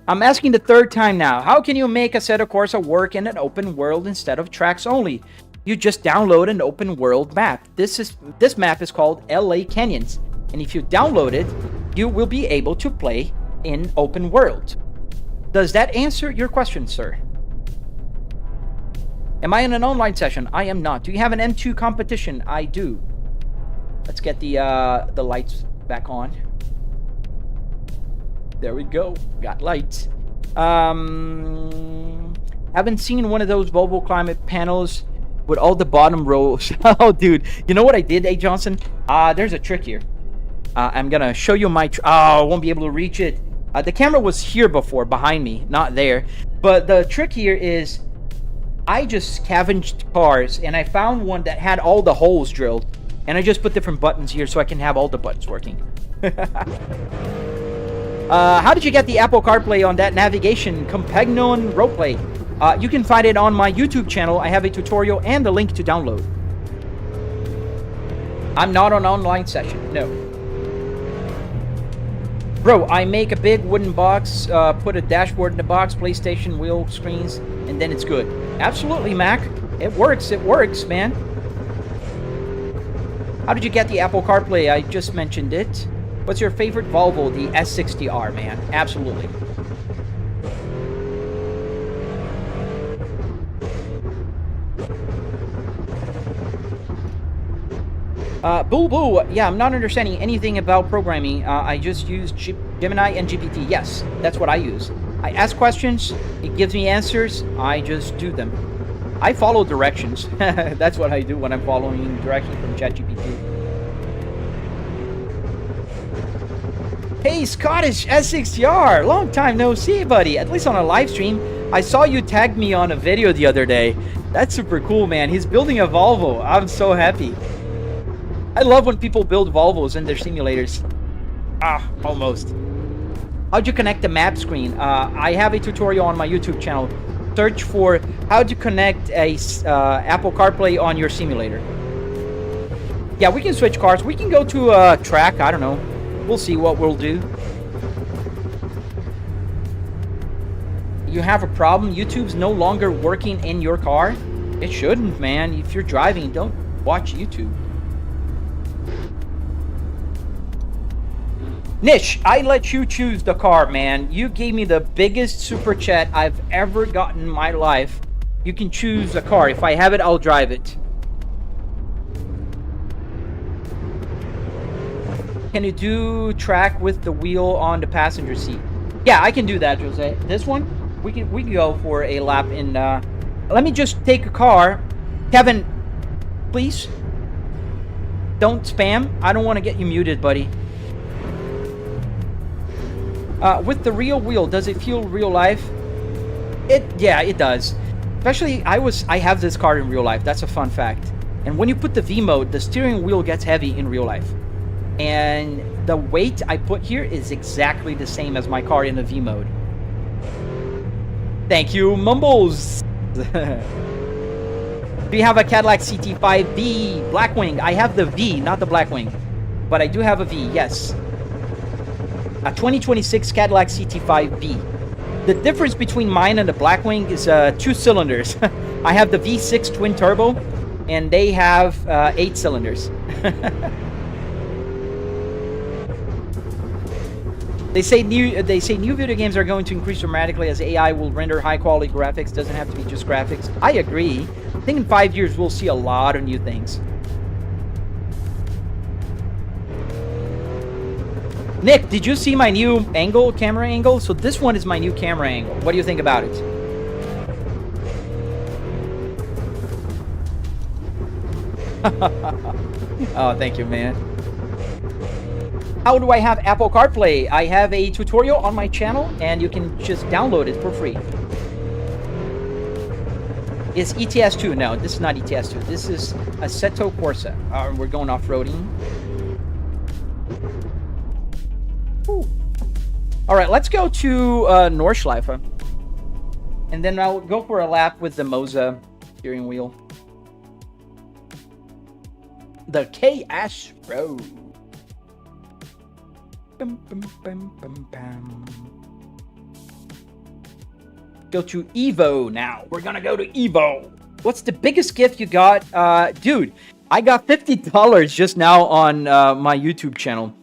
I'm asking the third time now. How can you make Assetto Corsa work in an open world instead of tracks only? You just download an open world map. This map is called LA Canyons, and if you download it, you will be able to play in open world. Does that answer your question, sir? Am I in an online session? I am not. Do you have an M2 competition? I do. Let's get the lights back on. There we go. Got lights. Haven't seen one of those Volvo climate panels with all the bottom rows. Oh, dude. You know what I did, A. Johnson? There's a trick here. I'm gonna show you my... I won't be able to reach it. The camera was here before, behind me, not there. But the trick here is I just scavenged cars, and I found one that had all the holes drilled. And I just put different buttons here so I can have all the buttons working. How did you get the Apple CarPlay on that navigation Compagnon roleplay? You can find it on my YouTube channel. I have a tutorial and the link to download. I'm not on online session, no. Bro, I make a big wooden box, put a dashboard in the box, PlayStation wheel screens, and then it's good. Absolutely, Mac. It works, man. How did you get the Apple CarPlay? I just mentioned it. What's your favorite Volvo? The S60R, man. Absolutely. Boo. Yeah, I'm not understanding anything about programming. I just use Gemini and GPT. Yes, that's what I use. I ask questions. It gives me answers. I just do them. I follow directions. That's what I do when I'm following directions from ChatGPT. Hey, Scottish S60R! Long time no see, buddy. At least on a live stream. I saw you tag me on a video the other day. That's super cool, man. He's building a Volvo. I'm so happy. I love when people build Volvos in their simulators. Almost. How'd you connect the map screen? I have a tutorial on my YouTube channel. Search for how to connect a Apple CarPlay on your simulator. Yeah, we can switch cars. We can go to a track. I don't know. We'll see what we'll do. You have a problem? YouTube's no longer working in your car? It shouldn't, man. If you're driving, don't watch YouTube. Nish, I let you choose the car, man. You gave me the biggest super chat I've ever gotten in my life. You can choose a car. If I have it, I'll drive it. Can you do track with the wheel on the passenger seat? Yeah, I can do that, Jose. This one, we can go for a lap in. Let me just take a car. Kevin, please don't spam. I don't want to get you muted, buddy. With the real wheel, does it feel real life? Yeah, it does. Especially, I have this car in real life. That's a fun fact. And when you put the V mode, the steering wheel gets heavy in real life. And the weight I put here is exactly the same as my car in the V mode. Thank you, Mumbles. Do you have a Cadillac CT5V Blackwing? I have the V, not the Blackwing. But I do have a V, yes. A 2026 Cadillac CT5V. The difference between mine and the Blackwing is 2 cylinders. I have the V6 twin turbo, and they have 8 cylinders. They say new video games are going to increase dramatically as AI will render high quality graphics. Doesn't have to be just graphics. I agree. I think in 5 years we'll see a lot of new things. Nick, did you see my new camera angle? So this one is my new camera angle. What do you think about it? Oh, thank you, man. How do I have Apple CarPlay? I have a tutorial on my channel, and you can just download it for free. It's ETS2. No, this is not ETS2. This is Assetto Corsa. We're going off-roading. All right, let's go to Nordschleife. And then I'll go for a lap with the Moza steering wheel. The KS Road. Bum, bum, bum, bum, bum. Go to Evo now. We're gonna go to Evo. What's the biggest gift you got? Dude, I got $50 just now on my YouTube channel.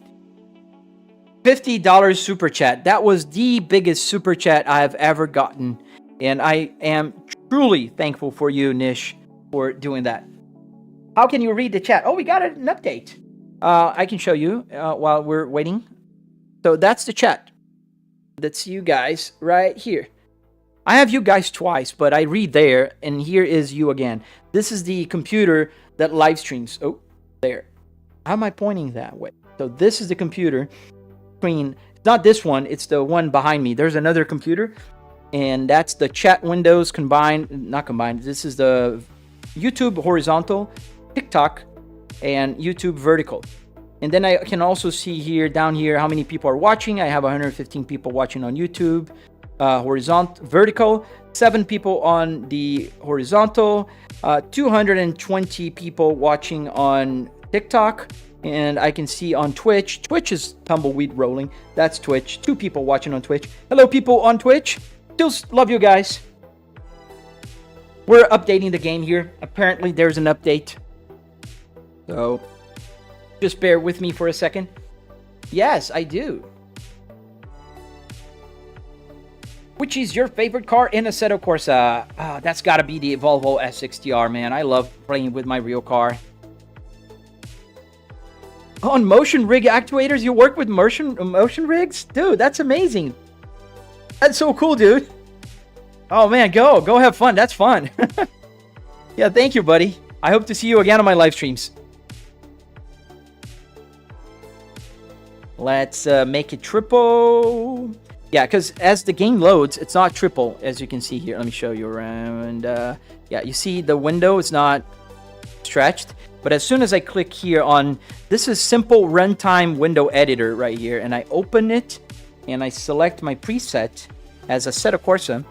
$50 super chat. That was the biggest super chat I have ever gotten. And I am truly thankful for you, Nish, for doing that. How can you read the chat? Oh, we got an update. I can show you while we're waiting. So that's the chat. That's you guys right here. I have you guys twice, but I read there, and here is you again. This is the computer that live streams. Oh, there. How am I pointing that way? So this is the computer screen. It's not this one. It's the one behind me. There's another computer, and that's the chat windows combined. Not combined. This is the YouTube horizontal, TikTok, and YouTube vertical. And then I can also see here, down here, how many people are watching. I have 115 people watching on YouTube. Vertical, 7 people on the horizontal, 220 people watching on TikTok, and I can see on Twitch. Twitch is tumbleweed rolling. That's Twitch. 2 people watching on Twitch. Hello, people on Twitch. Still love you guys. We're updating the game here. Apparently, there's an update. So, just bear with me for a second. Yes, I do. Which is your favorite car in Assetto Corsa? That's got to be the Volvo S60R, man. I love playing with my real car. On motion rig actuators, you work with motion rigs? Dude, that's amazing. That's so cool, dude. Oh, man, go have fun. That's fun. Yeah, thank you, buddy. I hope to see you again on my live streams. Let's make it triple. Yeah, because as the game loads, it's not triple, as you can see here. Let me show you around. Yeah, you see the window is not stretched. But as soon as I click here on, this is simple runtime window editor right here, and I open it, and I select my preset as Assetto Corsa.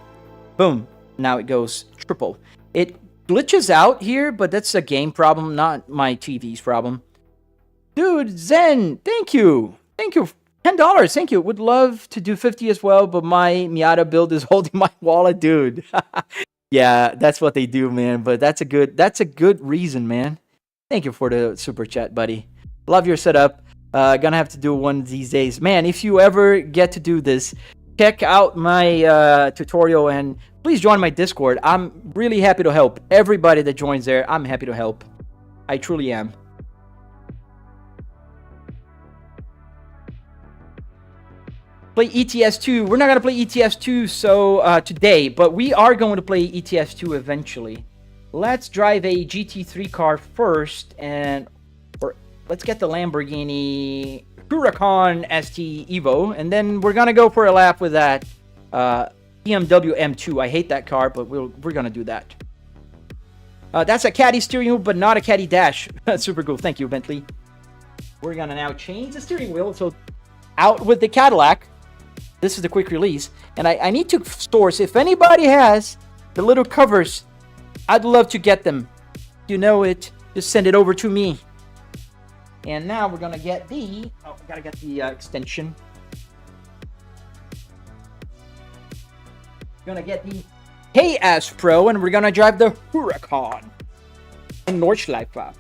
Boom. Now it goes triple. It glitches out here, but that's a game problem, not my TV's problem. Dude, Zen, thank you. Thank you. $10. Thank you. Would love to do 50 as well, but my Miata build is holding my wallet, dude. Yeah, that's what they do, man. But that's a good reason, man. Thank you for the super chat, buddy. Love your setup. Gonna have to do one these days. Man, if you ever get to do this, check out my tutorial and please join my Discord. I'm really happy to help. Everybody that joins there, I'm happy to help. I truly am. Play ETS2. We're not going to play ETS2 today, but we are going to play ETS2 eventually. Let's drive a GT3 car first, or let's get the Lamborghini Huracan ST Evo, and then we're going to go for a lap with that BMW M2. I hate that car, but we're going to do that. That's a caddy steering wheel, but not a caddy dash. Super cool. Thank you, Bentley. We're going to now change the steering wheel. So out with the Cadillac. This is the quick release. And I need to source. If anybody has the little covers, I'd love to get them. You know it. Just send it over to me. And now we're going to get the... Oh, I got to get the extension. We're going to get the KS Pro, and we're going to drive the Huracan in Nordschleife.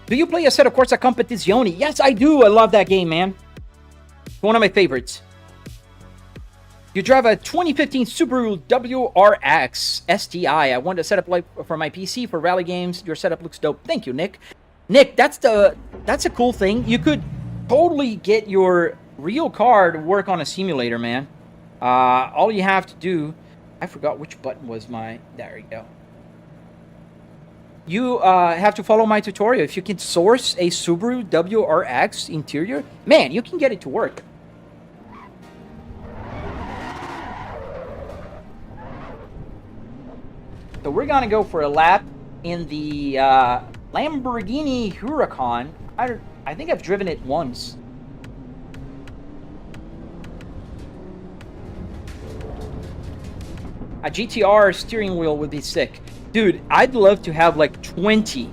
Do you play a set of Corsa Competizione? Yes, I do. I love that game, man. One of my favorites. You drive a 2015 Subaru WRX STI. I wanted to set up like for my PC for rally games. Your setup looks dope. Thank you, Nick. Nick, that's a cool thing. You could totally get your real car to work on a simulator, man. All you have to do... I forgot which button was my... There you go. You have to follow my tutorial. If you can source a Subaru WRX interior, man, you can get it to work. So we're gonna go for a lap in the Lamborghini Huracan. I think I've driven it once. A GTR steering wheel would be sick. Dude, I'd love to have like 20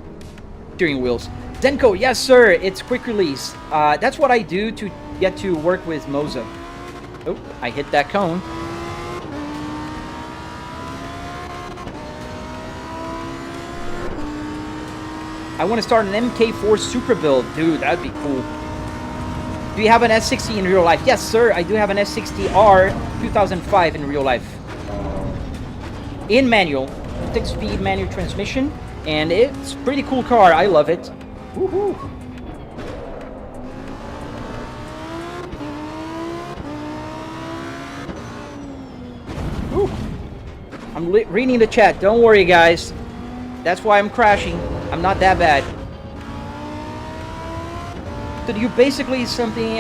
steering wheels. Zenko, yes sir, it's quick release. That's what I do to get to work with Moza. Oh, I hit that cone. I want to start an MK4 Super build. Dude, that'd be cool. Do you have an S60 in real life? Yes sir, I do have an S60R 2005 in real life. In manual. 6-speed manual transmission, and it's a pretty cool car. I love it. Woohoo! Woo. I'm reading the chat. Don't worry, guys. That's why I'm crashing. I'm not that bad. So you basically something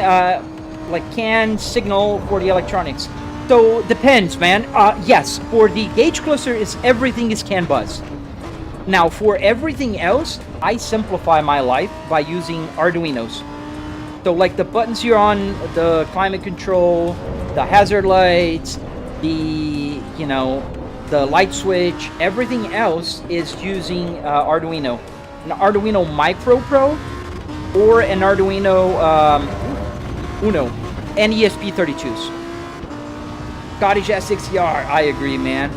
like CAN signal for the electronics. So depends, man. Yes, for the gauge cluster, everything is CAN bus. Now, for everything else, I simplify my life by using arduinos. So, like the buttons here on the climate control, the hazard lights, the light switch, everything else is using Arduino. An Arduino Micro Pro or an Arduino Uno, and ESP32s. Scottish S60R, I agree, man.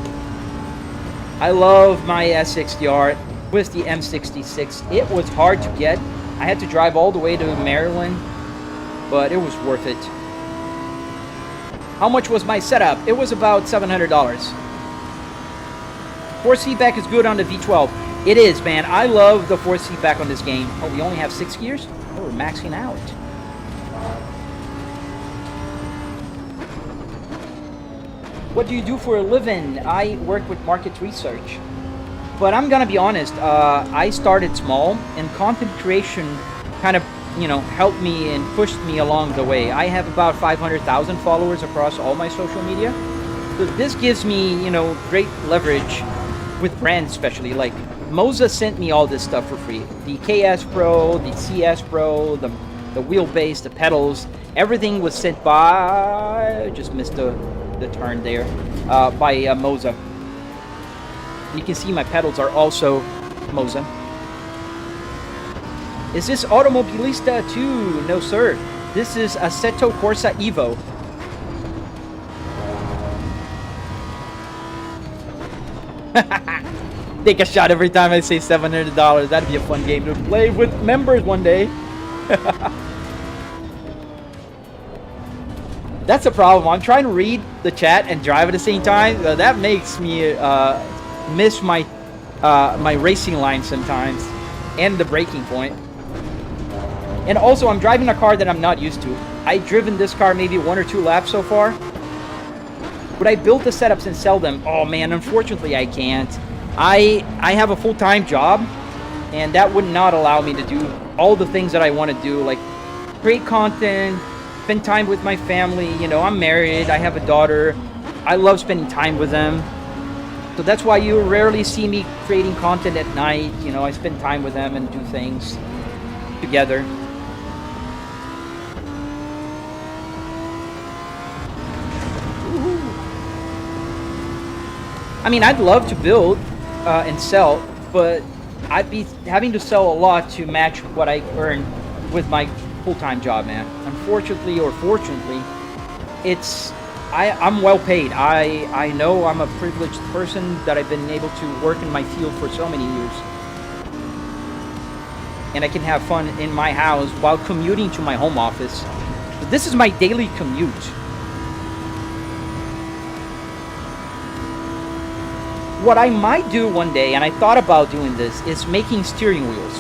I love my S60R with the M66. It was hard to get. I had to drive all the way to Maryland, but it was worth it. How much was my setup? It was about $700. Force feedback is good on the V12. It is, man. I love the force feedback on this game. Oh, we only have 6 gears? Oh, we're maxing out. What do you do for a living? I work with market research. But I'm gonna be honest, I started small, and content creation kind of, helped me and pushed me along the way. I have about 500,000 followers across all my social media. So this gives me, great leverage with brands, especially. Like, Moza sent me all this stuff for free. The KS Pro, the CS Pro, the Wheelbase, the pedals, everything was sent by... I just missed the turn there, by Moza. You can see my pedals are also Moza. Is this Automobilista 2? No, sir. This is Assetto Corsa Evo. Take a shot every time I say $700. That'd be a fun game to play with members one day. That's the problem. I'm trying to read the chat and drive at the same time. That makes me miss my my racing line sometimes, and the braking point. And also, I'm driving a car that I'm not used to. I've driven this car maybe 1 or 2 laps so far. Would I build the setups and sell them? Oh man, unfortunately I can't. I have a full-time job, and that would not allow me to do all the things that I want to do, like create content, spend time with my family. You know, I'm married, I have a daughter. I love spending time with them. So that's why you rarely see me creating content at night. You know, I spend time with them and do things together. I mean, I'd love to build and sell, but I'd be having to sell a lot to match what I earn with my full-time job, man. Unfortunately or fortunately, I'm well paid. I know I'm a privileged person that I've been able to work in my field for so many years. And I can have fun in my house while commuting to my home office. But this is my daily commute. What I might do one day, and I thought about doing this, is making steering wheels.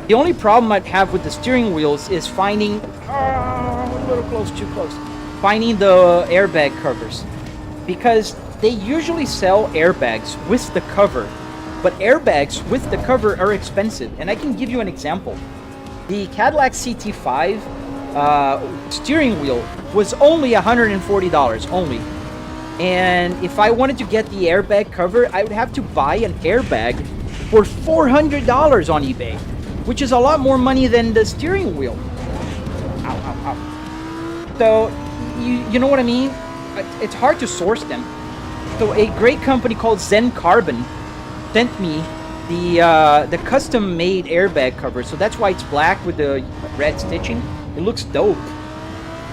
The only problem I'd have with the steering wheels is finding... a little close, too close. Finding the airbag covers. Because they usually sell airbags with the cover. But airbags with the cover are expensive. And I can give you an example. The Cadillac CT5 steering wheel was only $140, only. And if I wanted to get the airbag cover, I would have to buy an airbag for $400 on eBay, which is a lot more money than the steering wheel. Ow, ow, ow. So, you know what I mean? It's hard to source them. So a great company called Zen Carbon sent me the custom-made airbag cover. So that's why it's black with the red stitching. It looks dope.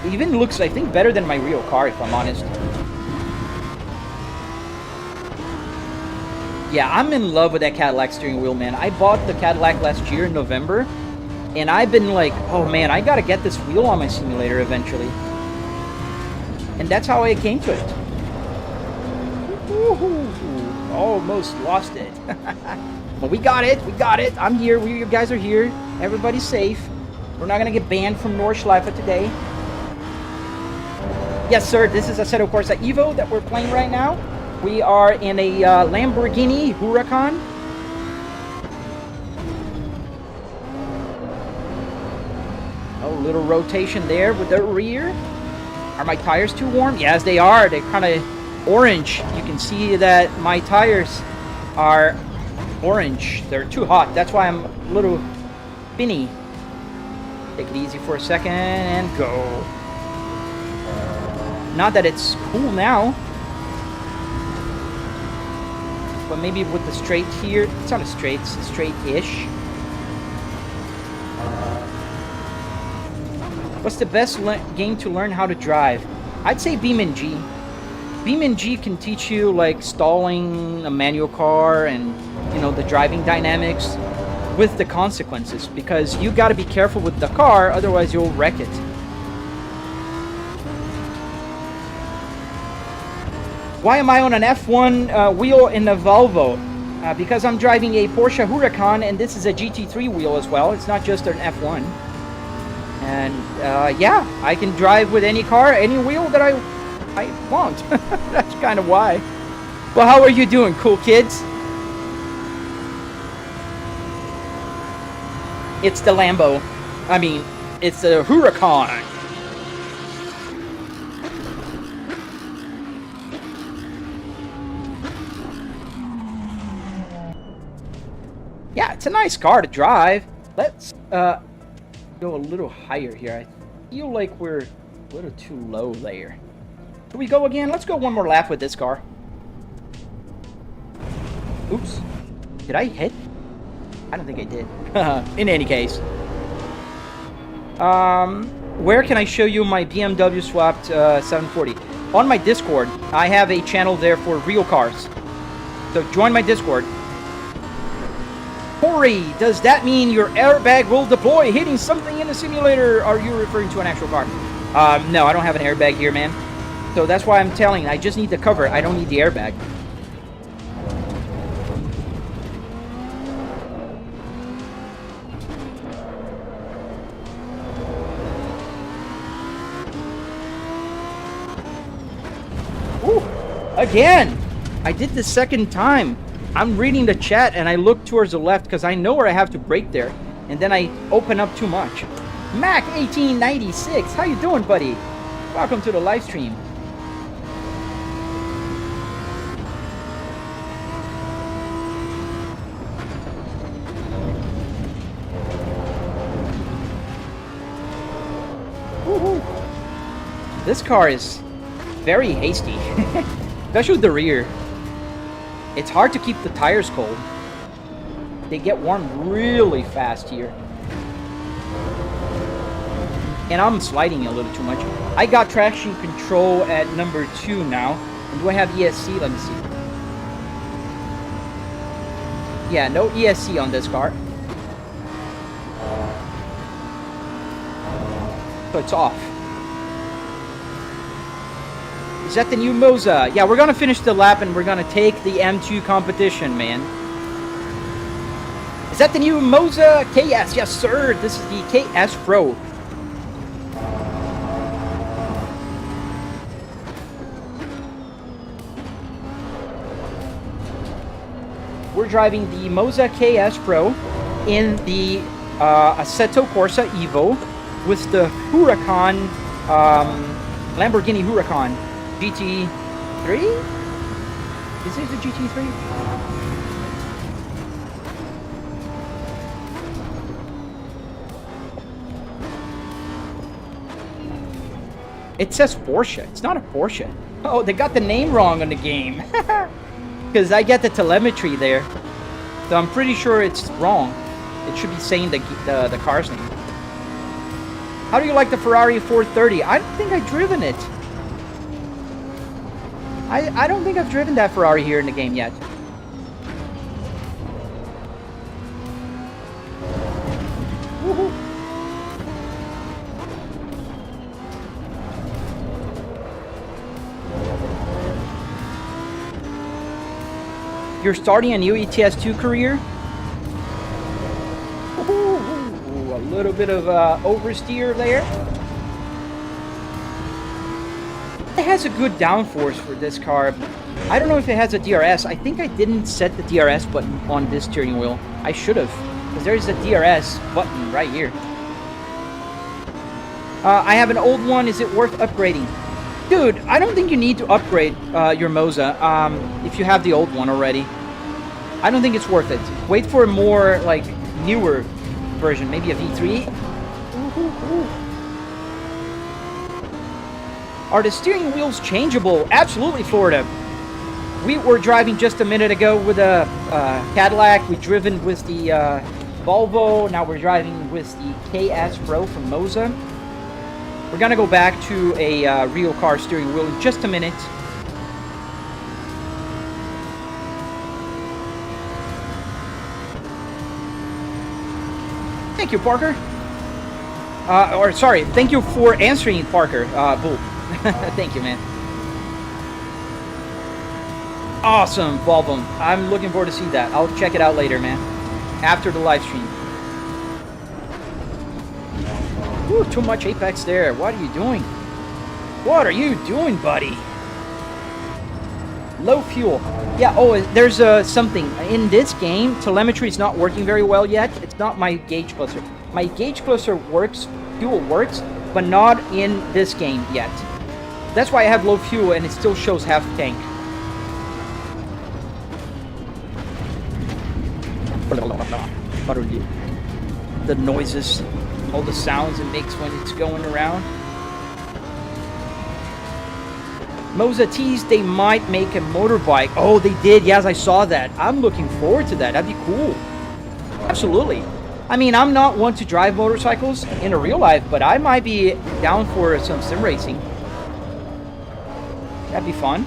It even looks, I think, better than my real car, if I'm honest. Yeah, I'm in love with that Cadillac steering wheel, man. I bought the Cadillac last year in November, and I've been like, oh man, I gotta get this wheel on my simulator eventually. And that's how I came to it. Almost lost it. But we got it, I'm here, you guys are here. Everybody's safe. We're not gonna get banned from Nordschleife today. Yes, sir, this is Assetto Corsa Evo that we're playing right now. We are in a Lamborghini Huracan. A little rotation there with the rear. Are my tires too warm? Yes, they are. They're kind of orange. You can see that my tires are orange. They're too hot. That's why I'm a little spinny. Take it easy for a second and go. Not that it's cool now. But maybe with the straight here, it's not a straight, it's straight-ish. What's the best game to learn how to drive? I'd say BeamNG. BeamNG can teach you like stalling a manual car and, you know, the driving dynamics with the consequences, because you got to be careful with the car, otherwise you'll wreck it. Why am I on an F1 wheel in a Volvo? Because I'm driving a Porsche Huracan, and this is a GT3 wheel as well. It's not just an F1. And yeah, I can drive with any car, any wheel that I want. That's kind of why. Well, how are you doing, cool kids? It's the Lambo. I mean, it's the Huracan. Yeah, it's a nice car to drive. Let's go a little higher here. I feel like we're a little too low there. Can we go again? Let's go one more lap with this car. Oops. Did I hit? I don't think I did. In any case. Where can I show you my BMW swapped 740? On my Discord. I have a channel there for real cars. So join my Discord. Corey, does that mean your airbag will deploy hitting something in a simulator? Are you referring to an actual car? No, I don't have an airbag here, man. So that's why I'm telling you, I just need the cover. I don't need the airbag. Ooh, again! I did the second time. I'm reading the chat and I look towards the left because I know where I have to brake there. And then I open up too much. Mac1896, how you doing, buddy? Welcome to the live stream. This car is very hasty, especially with the rear. It's hard to keep the tires cold. They get warm really fast here. And I'm sliding a little too much. I got traction control at number 2 now. And do I have ESC? Let me see. Yeah, no ESC on this car. So it's off. Is that the new Moza? Yeah, we're gonna finish the lap and we're gonna take the M2 competition, man. Is that the new Moza KS? Yes, sir. This is the KS Pro. We're driving the Moza KS Pro in the Assetto Corsa Evo with the Huracan, Lamborghini Huracan GT3? Is it the GT3? It says Porsche. It's not a Porsche. Oh, they got the name wrong on the game. Because I get the telemetry there. So I'm pretty sure it's wrong. It should be saying the car's name. How do you like the Ferrari 430? I don't think I've driven it. I don't think I've driven that Ferrari here in the game yet. Woohoo! You're starting a new ETS2 career? Ooh, a little bit of oversteer there. It has a good downforce for this car. I don't know if it has a DRS. I think I didn't set the DRS button on this steering wheel. I should have, because there's a DRS button right here. I have an old one. Is it worth upgrading? Dude, I don't think you need to upgrade your Moza if you have the old one already. I don't think it's worth it. Wait for a more, like, newer version. Maybe a V3. Are the steering wheels changeable? Absolutely, Florida. We were driving just a minute ago with a Cadillac. We've driven with the Volvo. Now we're driving with the KS Pro from Moza. We're gonna go back to a real car steering wheel in just a minute. Thank you, Parker. Sorry, thank you for answering, Parker. Bull. Thank you, man. Awesome, Volvo. I'm looking forward to see that. I'll check it out later, man. After the live stream. Ooh, too much apex there. What are you doing? What are you doing, buddy? Low fuel. Yeah, oh, there's something. In this game, telemetry is not working very well yet. It's not my gauge cluster. My gauge cluster works, fuel works, but not in this game yet. That's why I have low fuel and it still shows half tank. The noises, all the sounds it makes when it's going around. Moza teased they might make a motorbike. Oh, they did. Yes, I saw that. I'm looking forward to that. That'd be cool. Absolutely. I mean, I'm not one to drive motorcycles in a real life, but I might be down for some sim racing. That'd be fun.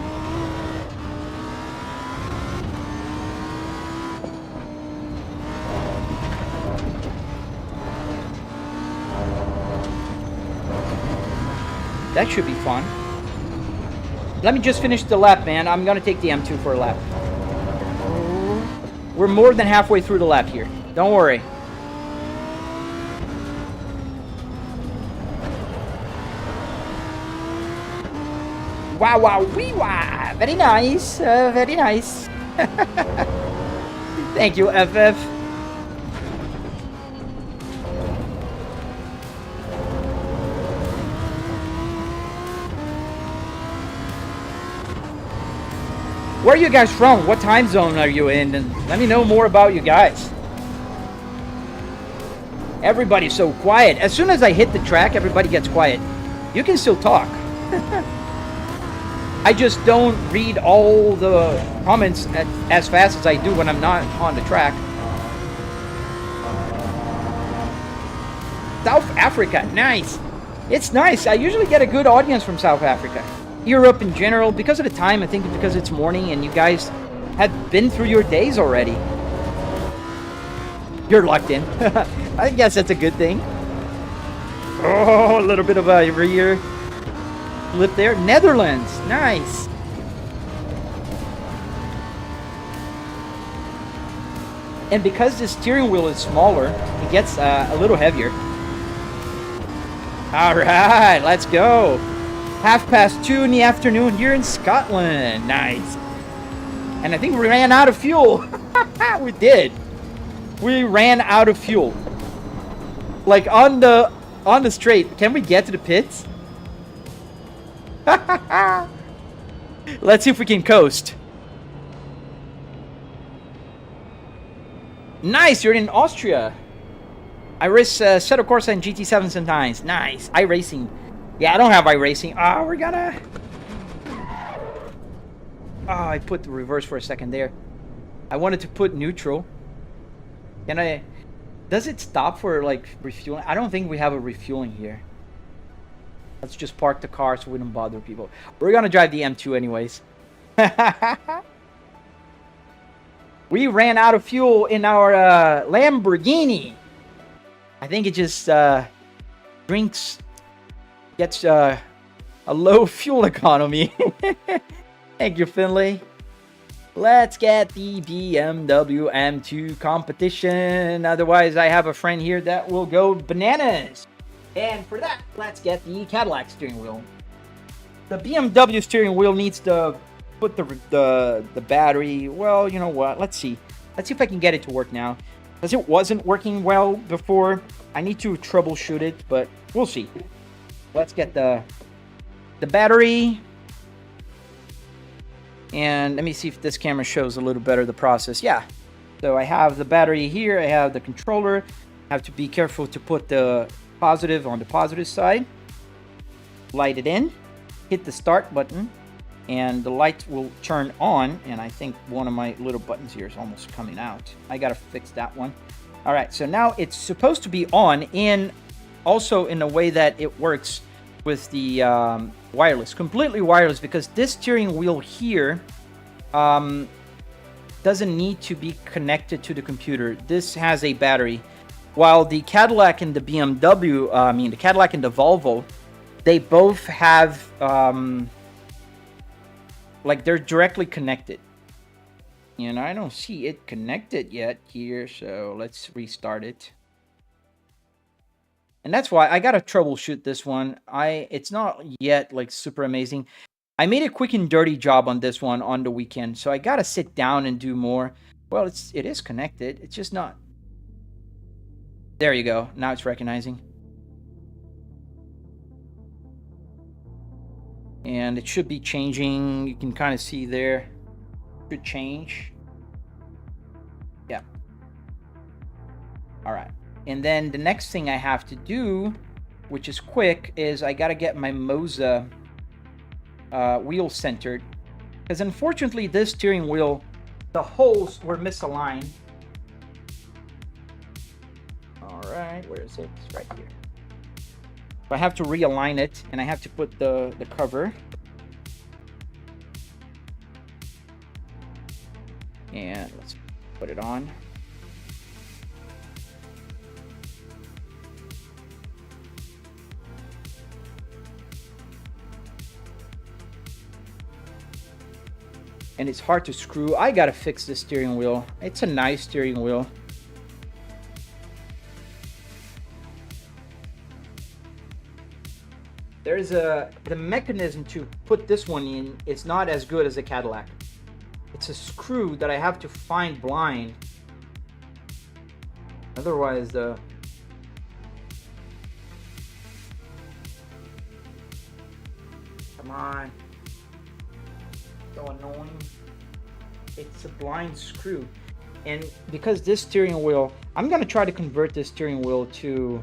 That should be fun. Let me just finish the lap, man. I'm gonna take the M2 for a lap. We're more than halfway through the lap here. Don't worry. Wow, wow, wee, wow. Very nice. Very nice. Thank you, FF. Where are you guys from? What time zone are you in? And let me know more about you guys. Everybody's so quiet. As soon as I hit the track, everybody gets quiet. You can still talk. I just don't read all the comments as fast as I do when I'm not on the track. South Africa, nice. It's nice. I usually get a good audience from South Africa. Europe in general, because of the time, I think because it's morning and you guys have been through your days already. You're locked in. I guess that's a good thing. Oh, a little bit of a rear flip there. Netherlands, nice. And because the steering wheel is smaller, it gets a little heavier. All right, let's go. 2:30 in the afternoon here in Scotland. Nice. And I think we ran out of fuel. We did. We ran out of fuel. Like on the straight. Can we get to the pits? Let's see if we can coast. Nice, you're in Austria. I race Assetto Corsa and GT7 sometimes. Nice. iRacing. Yeah, I don't have iRacing. Ah, we're gonna... Oh, I put the reverse for a second there. I wanted to put neutral. Can I... Does it stop for, like, refueling? I don't think we have a refueling here. Let's just park the car so we don't bother people. We're gonna drive the M2 anyways. We ran out of fuel in our Lamborghini. I think it just gets a low fuel economy. Thank you, Finley. Let's get the BMW M2 competition. Otherwise, I have a friend here that will go bananas. And for that, let's get the Cadillac steering wheel. The BMW steering wheel needs to put the battery. Well, you know what? Let's see. Let's see if I can get it to work now. Because it wasn't working well before. I need to troubleshoot it, but we'll see. Let's get the battery. And let me see if this camera shows a little better the process. Yeah. So I have the battery here. I have the controller. I have to be careful to put the positive on the positive side. Light it in. Hit the start button. And the light will turn on. And I think one of my little buttons here is almost coming out. I got to fix that one. All right. So now it's supposed to be on also in a way that it works with the wireless, completely wireless, because this steering wheel here doesn't need to be connected to the computer. This has a battery, while the Cadillac and the BMW, the Cadillac and the Volvo, they both have like they're directly connected. And I don't see it connected yet here, so let's restart it. And that's why I gotta troubleshoot this one. It's not yet like super amazing. I made a quick and dirty job on this one on the weekend, so I gotta sit down and do more. Well, it is connected. It's just not. There you go. Now it's recognizing. And it should be changing. You can kind of see there. It should change. Yeah. All right. And then the next thing I have to do, which is quick, is I got to get my Moza wheel centered. Because unfortunately, this steering wheel, the holes were misaligned. All right, where is it? It's right here. So I have to realign it, and I have to put the cover. And let's put it on. And it's hard to screw. I gotta fix this steering wheel. It's a nice steering wheel. There's the mechanism to put this one in. It's not as good as a Cadillac. It's a screw that I have to find blind. Otherwise, come on. So annoying. It's a blind screw. And because this steering wheel, I'm gonna try to convert this steering wheel to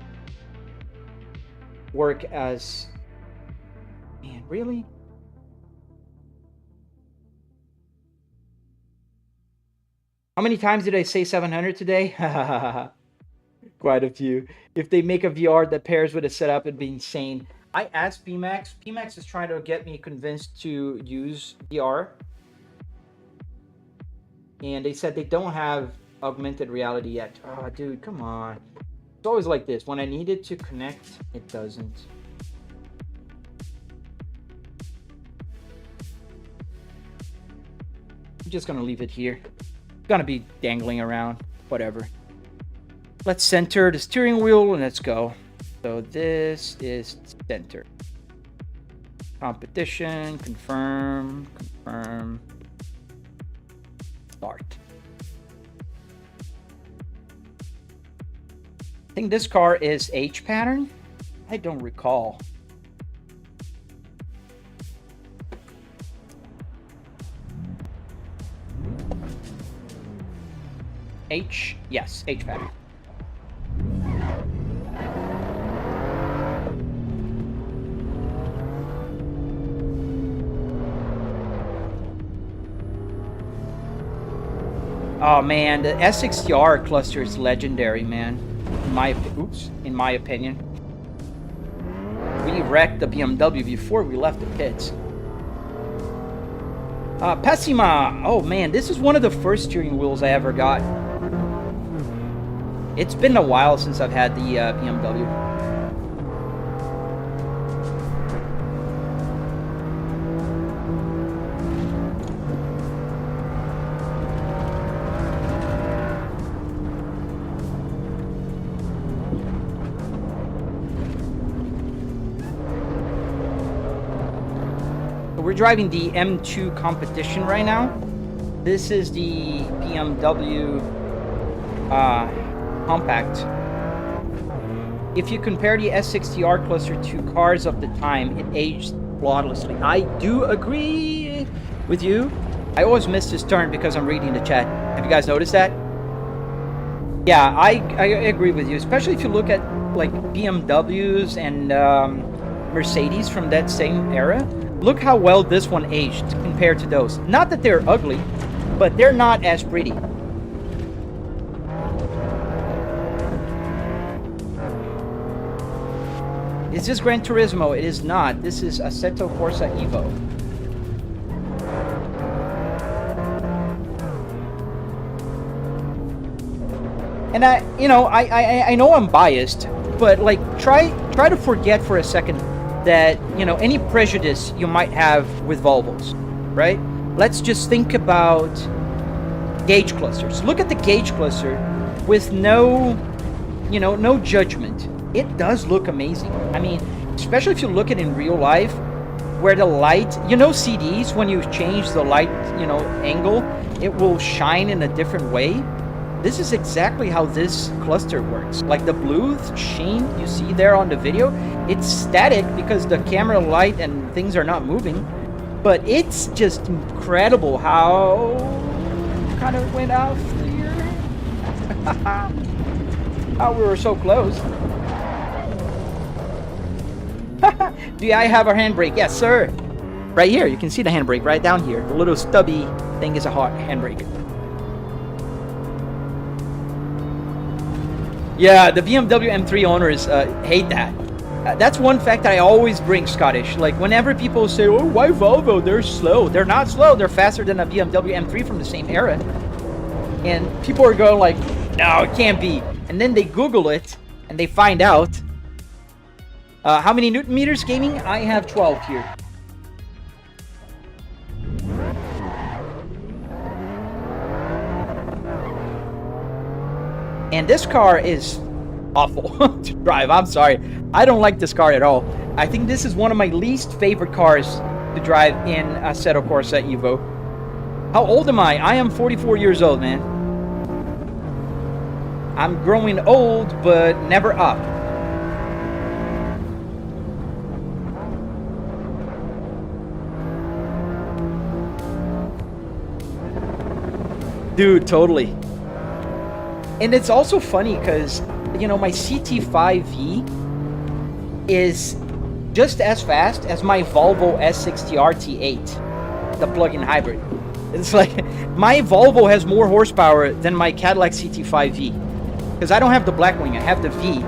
work as, man, really? How many times did I say 700 today? Quite a few. If they make a VR that pairs with a setup, it'd be insane. I asked PMAX. PMAX is trying to get me convinced to use VR. And they said they don't have augmented reality yet. Oh, dude, come on. It's always like this. When I need it to connect, it doesn't. I'm just gonna leave it here. It's gonna be dangling around. Whatever. Let's center the steering wheel and let's go. So this is center. Competition, confirm, confirm. Start. I think this car is H pattern. I don't recall. H, yes, H pattern. Oh man, the S60R cluster is legendary, man. In my opinion. We wrecked the BMW before we left the pits. Pessima! Oh man, this is one of the first steering wheels I ever got. It's been a while since I've had the BMW. We're driving the M2 competition right now. This is the BMW compact. If you compare the S60R cluster to cars of the time, it aged flawlessly. I do agree with you. I always miss this turn because I'm reading the chat. Have you guys noticed that? Yeah, I agree with you, especially if you look at like BMWs and Mercedes from that same era. Look how well this one aged compared to those. Not that they're ugly, but they're not as pretty. Is this Gran Turismo? It is not. This is Assetto Corsa Evo. And I know I'm biased, but like try to forget for a second that, you know, any prejudice you might have with Volvos, right? Let's just think about gauge clusters. Look at the gauge cluster with no judgment. It does look amazing. I mean, especially if you look at it in real life, where the light, CDs, when you change the light, angle, it will shine in a different way. This is exactly how this cluster works. Like the blue sheen you see there on the video, it's static because the camera light and things are not moving. But it's just incredible how kind of went out here. How we were so close. Do I have a handbrake? Yes, sir. Right here, you can see the handbrake right down here. The little stubby thing is a hot handbrake. Yeah, the BMW M3 owners hate that. That's one fact that I always bring, Scottish. Like, whenever people say, oh, why Volvo? They're slow. They're not slow. They're faster than a BMW M3 from the same era. And people are going like, no, it can't be. And then they Google it, and they find out. How many Newton meters gaming? I have 12 here. And this car is awful to drive. I'm sorry. I don't like this car at all. I think this is one of my least favorite cars to drive in Assetto Corsa Evo. How old am I? I am 44 years old, man. I'm growing old, but never up. Dude, totally. And it's also funny because, you know, my CT5V is just as fast as my Volvo S60R T8, the plug-in hybrid. It's like, my Volvo has more horsepower than my Cadillac CT5V. Because I don't have the Blackwing, I have the V.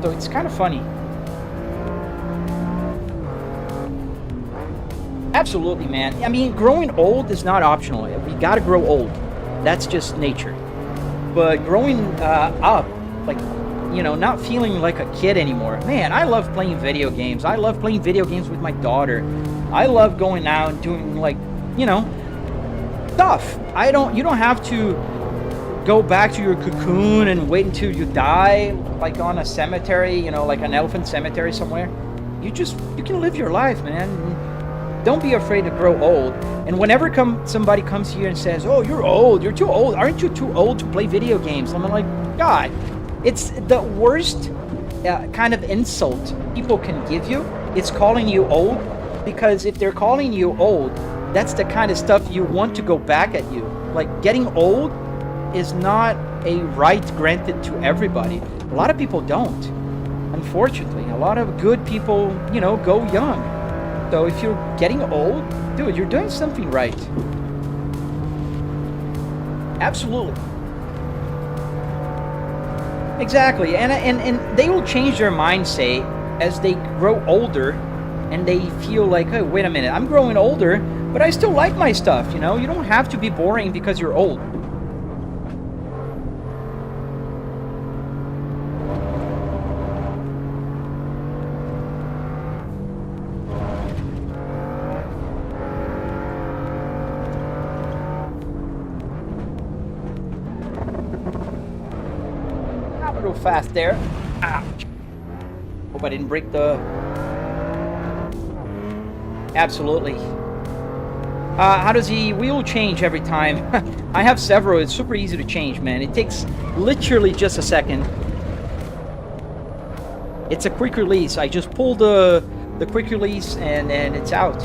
So it's kind of funny. Absolutely, man. I mean, growing old is not optional. We gotta grow old. That's just nature. But growing up, like, you know, not feeling like a kid anymore. Man, I love playing video games. I love playing video games with my daughter. I love going out and doing, like, you know, stuff. You don't have to go back to your cocoon and wait until you die, like on a cemetery, you know, like an elephant cemetery somewhere. You can live your life, man. Don't be afraid to grow old. And whenever somebody comes here and says, oh, you're old, you're too old, aren't you too old to play video games? I'm like, God, it's the worst kind of insult people can give you. It's calling you old, because if they're calling you old, that's the kind of stuff you want to go back at you. Like, getting old is not a right granted to everybody. A lot of people don't. Unfortunately, a lot of good people, you know, go young. So if you're getting old, dude, you're doing something right. Absolutely. Exactly. And they will change their mindset as they grow older, and they feel like, hey, wait a minute, I'm growing older, but I still like my stuff, you know? You don't have to be boring because you're old. Fast there. Ouch. Hope I didn't break the... Absolutely. How does the wheel change every time? I have several. It's super easy to change, man. It takes literally just a second. It's a quick release. I just pull the quick release and it's out.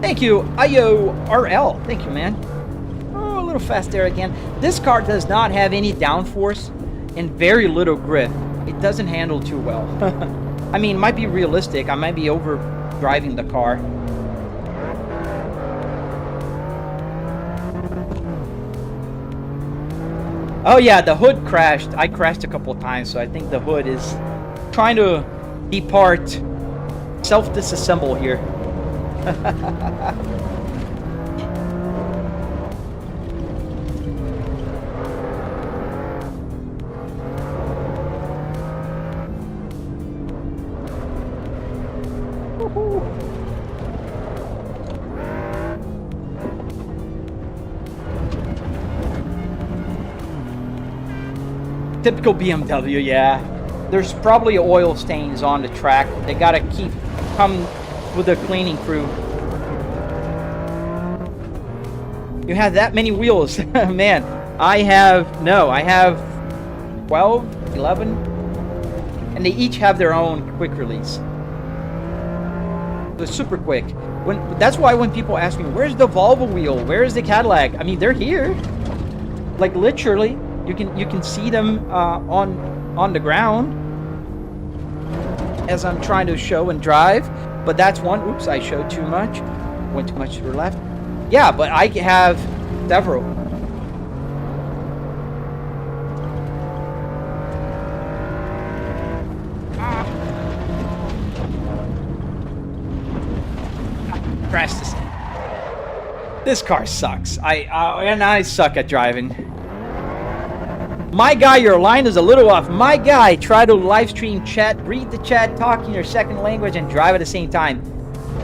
Thank you, IORL. Thank you, man. Fast there again. This car does not have any downforce and very little grip. It doesn't handle too well. I mean, it might be realistic. I might be over driving the car. Oh yeah, the hood crashed. I crashed a couple of times, so I think the hood is trying to depart, self-disassemble here. Typical BMW, yeah. There's probably oil stains on the track. They gotta come with a cleaning crew. You have that many wheels. Man, I have 12, 11, and they each have their own quick release. They're super quick. That's why when people ask me, where's the Volvo wheel? Where is the Cadillac? I mean, they're here. Like literally, you can see them on the ground as I'm trying to show and drive. But that's one. Oops, I showed too much. Went too much to the left. Yeah, but I have several. Crash this car sucks. I suck at driving. My guy, your line is a little off. My guy, try to live stream chat, read the chat, talk in your second language, and drive at the same time.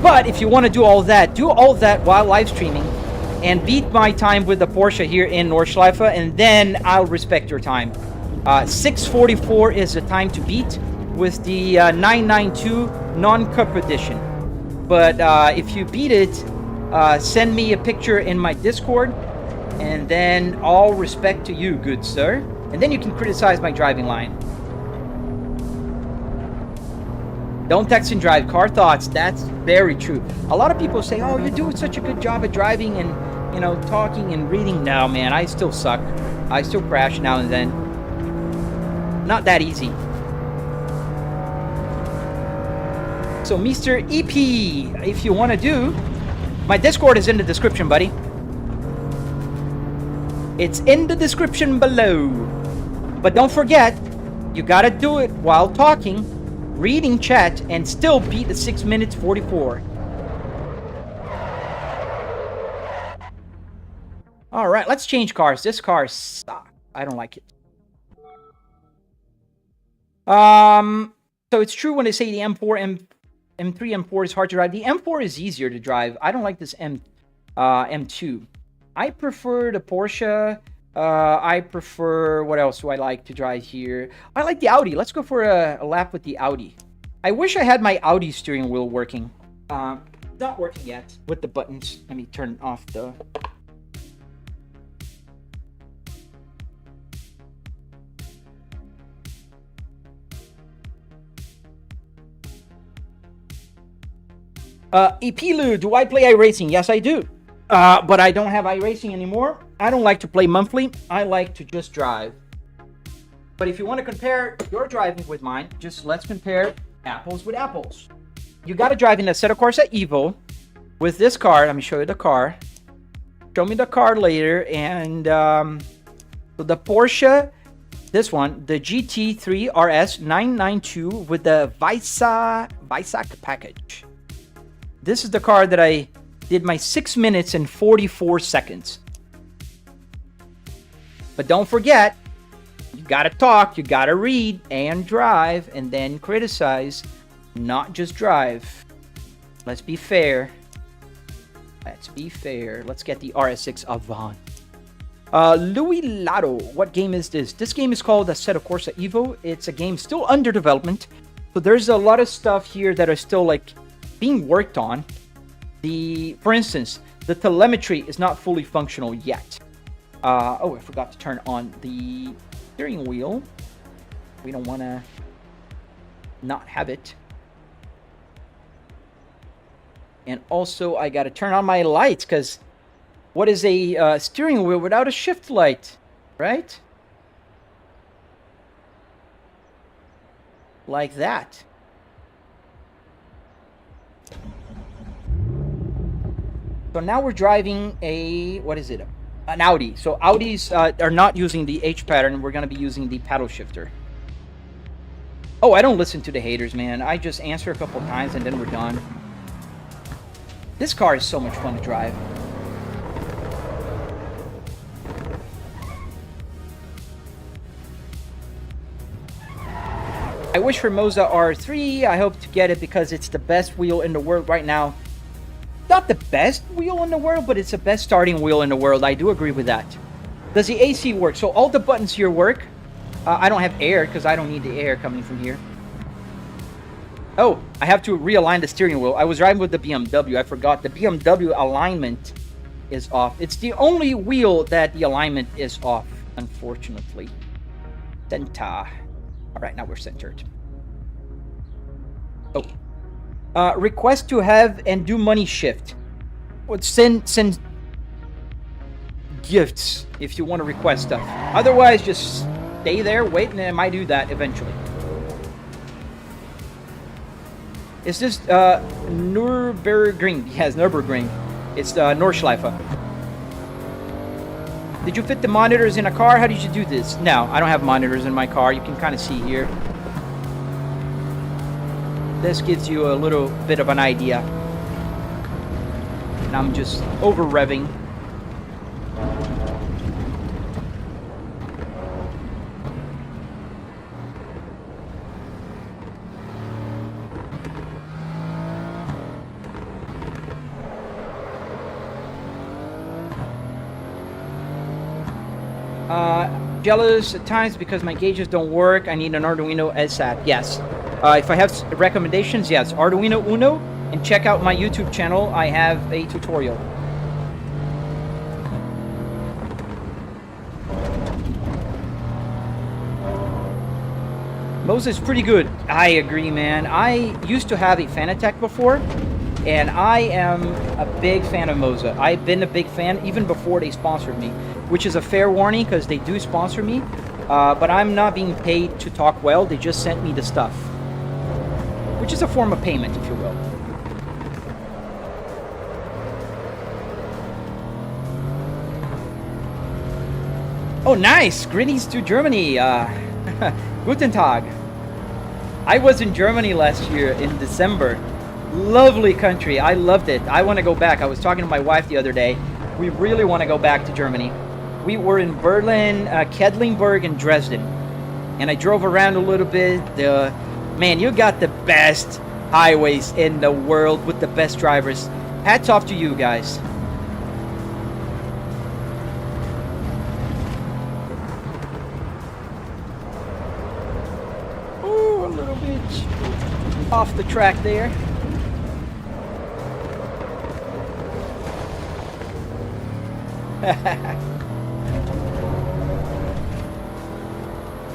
But if you want to do all that while live streaming, and beat my time with the Porsche here in Nordschleife, and then I'll respect your time. 6:44 is the time to beat with the 992 non-cup edition. But if you beat it, send me a picture in my Discord, and then all respect to you, good sir. And then you can criticize my driving line. Don't text and drive. Car thoughts. That's very true. A lot of people say, oh, you're doing such a good job at driving and, you know, talking and reading. No, man, I still suck. I still crash now and then. Not that easy. So, Mr. EP, if you want to do, my Discord is in the description, buddy. It's in the description below. But don't forget, you gotta do it while talking, reading chat, and still beat the 6 minutes 44. All right, let's change cars. This car sucks. I don't like it. So it's true when they say the M4, M3, M4 is hard to drive. The M4 is easier to drive. I don't like this M2. I prefer the Porsche. I prefer, what else do I like to drive here? I like the Audi. Let's go for a lap with the Audi. I wish I had my Audi steering wheel working. Not working yet with the buttons. Let me turn off the... Epilu, do I play iRacing? Yes, I do. But I don't have iRacing anymore. I don't like to play monthly. I like to just drive. But if you want to compare your driving with mine, just let's compare apples with apples. You got to drive in a Assetto Corsa Evo with this car. Let me show you the car. Show me the car later. And so the Porsche, this one, the GT3 RS 992 with the Weissach package. This is the car that I did my 6 minutes and 44 seconds. But don't forget, you gotta talk, you gotta read and drive, and then criticize, not just drive. Let's be fair. Let's be fair. Let's get the RS6 Avant. Louis Lotto, what game is this? This game is called Assetto Corsa Evo. It's a game still under development. So there's a lot of stuff here that are still like being worked on. For instance, the telemetry is not fully functional yet. Oh, I forgot to turn on the steering wheel. We don't want to not have it. And also, I got to turn on my lights, because what is a steering wheel without a shift light, right? Like that. So now we're driving a, what is it? An Audi. So Audis are not using the H pattern. We're going to be using the paddle shifter. Oh, I don't listen to the haters, man. I just answer a couple times and then we're done. This car is so much fun to drive. I wish for Moza R3. I hope to get it because it's the best wheel in the world right now. Not the best wheel in the world, but it's the best starting wheel in the world. I do agree with that. Does the AC work? So all the buttons here work. I don't have air because I don't need the air coming from here. Oh, I have to realign the steering wheel. I was driving with the BMW. I forgot the BMW alignment is off. It's the only wheel that the alignment is off, unfortunately. Center. All right, now we're centered. Oh. Request to have and do money shift. What send gifts if you want to request stuff. Otherwise, just stay there, wait, and I might do that eventually. Is this Nürburgring? Yes, Nürburgring. It's Nordschleife. Did you fit the monitors in a car? How did you do this? No, I don't have monitors in my car. You can kind of see here. This gives you a little bit of an idea. And I'm just over revving. Jealous at times because my gauges don't work. I need an Arduino SAT. Yes. If I have recommendations, yes. Arduino Uno, and check out my YouTube channel. I have a tutorial. Moza is pretty good. I agree, man. I used to have a Fanatec before, and I am a big fan of Moza. I've been a big fan even before they sponsored me, which is a fair warning because they do sponsor me, but I'm not being paid to talk well. They just sent me the stuff, which is a form of payment, if you will. Oh, nice! Greetings to Germany. Guten Tag. I was in Germany last year in December. Lovely country. I loved it. I want to go back. I was talking to my wife the other day. We really want to go back to Germany. We were in Berlin, Kedlingberg, and Dresden. And I drove around a little bit. Man, you got the best highways in the world with the best drivers. Hats off to you guys. Ooh, a little bit off the track there.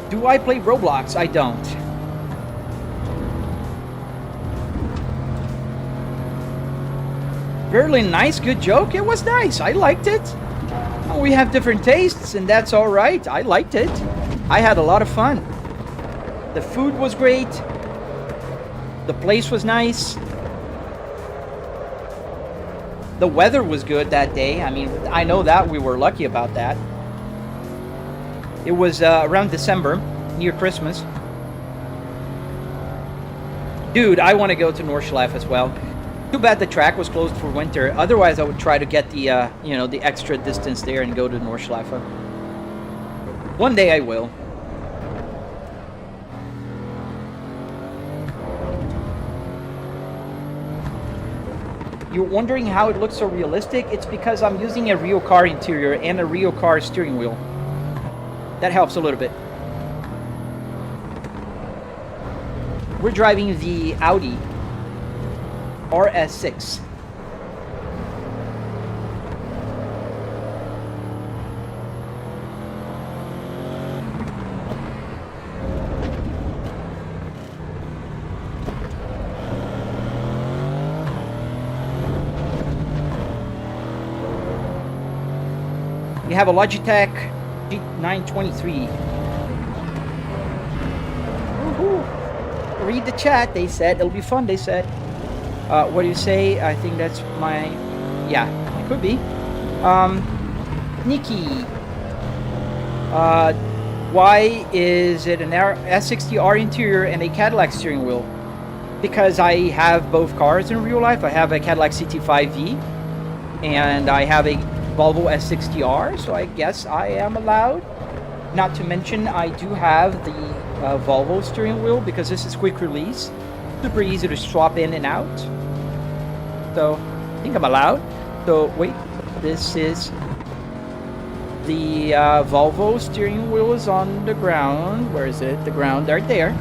Do I play Roblox? I don't. Berlin, nice, good joke. It was nice. I liked it. Oh, we have different tastes, and that's all right. I liked it. I had a lot of fun. The food was great. The place was nice. The weather was good that day. I mean, I know that we were lucky about that. It was around December, near Christmas. Dude, I want to go to Nordschleife as well. Too bad the track was closed for winter. Otherwise, I would try to get the, you know, the extra distance there and go to Nordschleife. One day I will. You're wondering how it looks so realistic? It's because I'm using a real car interior and a real car steering wheel. That helps a little bit. We're driving the Audi RS6. We have a Logitech G923. Woohoo! Read the chat, they said. It'll be fun, they said. What do you say? I think that's my... Yeah, it could be. Nikki. Why is it an S60R interior and a Cadillac steering wheel? Because I have both cars in real life. I have a Cadillac CT5V and I have a Volvo S60R, so I guess I am allowed. Not to mention, I do have the Volvo steering wheel because this is quick release. Super easy to swap in and out. So, I think I'm allowed. So, wait, this is the Volvo steering wheel is on the ground. Where is it? The ground, right there.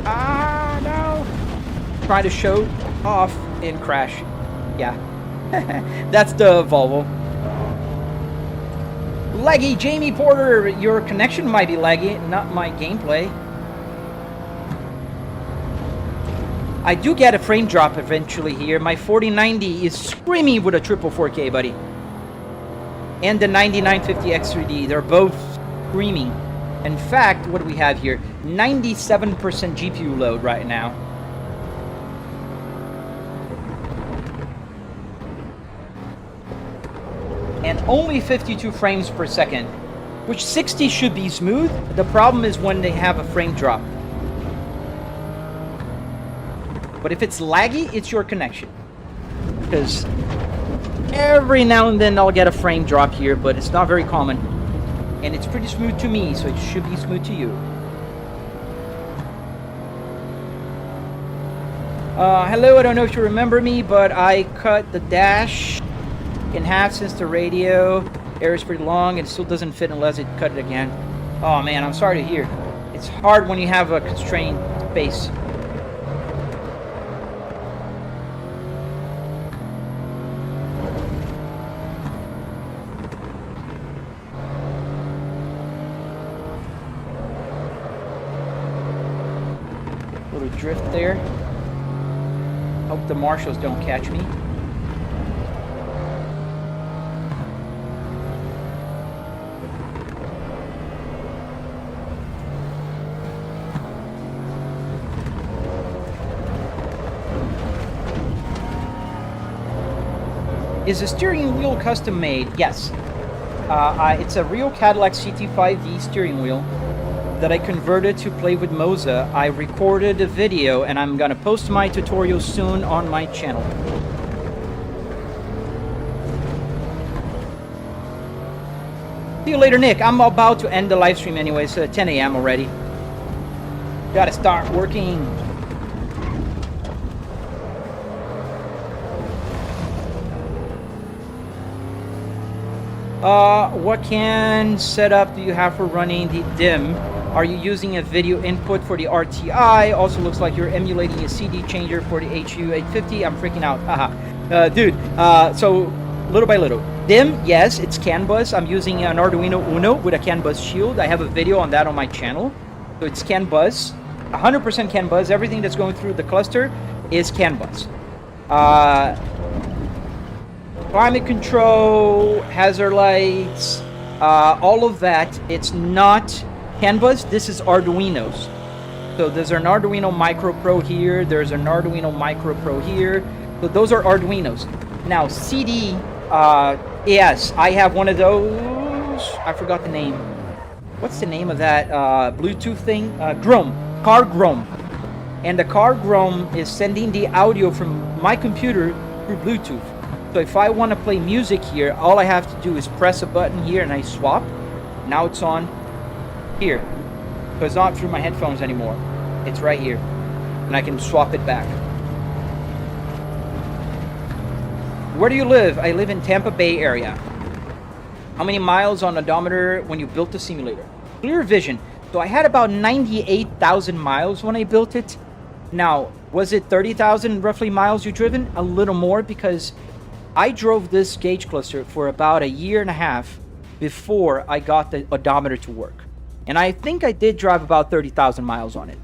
Ah, no! Try to show off and crash. Yeah. That's the Volvo. Laggy Jamie Porter, your connection might be laggy, not my gameplay. I do get a frame drop eventually here. My 4090 is screaming with a triple 4K, buddy. and the 9950 X3D. They're both screaming. In fact, what do we have here? 97% GPU load right now. And only 52 frames per second, which 60 should be smooth. The problem is when they have a frame drop. But if it's laggy, it's your connection. Because every now and then I'll get a frame drop here, but it's not very common. And it's pretty smooth to me, so it should be smooth to you. Hello, I don't know if you remember me, but I cut the dash in half since the radio area is pretty long and it still doesn't fit unless it cut it again. Oh man, I'm sorry to hear. It's hard when you have a constrained space. Little drift there. Hope the marshals don't catch me. Is the steering wheel custom made? Yes. It's a real Cadillac CT5V steering wheel that I converted to play with Moza. I recorded a video and I'm gonna post my tutorial soon on my channel. See you later, Nick. I'm about to end the live stream anyway, so 10 a.m. already. Gotta start working. What CAN setup do you have for running the DIMM? Are you using a video input for the RTI? Also looks like you're emulating a CD changer for the HU850. I'm freaking out. Haha. Dude, so little by little. DIMM, yes, it's CAN bus. I'm using an Arduino Uno with a CAN bus shield. I have a video on that on my channel. So it's CAN bus, 100% CAN bus. Everything that's going through the cluster is CAN bus. Climate control, hazard lights, all of that. It's not CAN bus. This is Arduinos. So there's an Arduino Micro Pro here. There's an Arduino Micro Pro here. So those are Arduinos. Now CD, yes, I have one of those. I forgot the name. What's the name of that Bluetooth thing? Grom, Car Grom. And the Car Grom is sending the audio from my computer through Bluetooth. So if I want to play music here, all I have to do is press a button here and I swap. Now it's on here. So it's not through my headphones anymore. It's right here. And I can swap it back. Where do you live? I live in Tampa Bay area. How many miles on odometer when you built the simulator? Clear vision. So I had about 98,000 miles when I built it. Now, was it 30,000 roughly miles you've driven? A little more, because I drove this gauge cluster for about a year and a half before I got the odometer to work. And I think I did drive about 30,000 miles on it.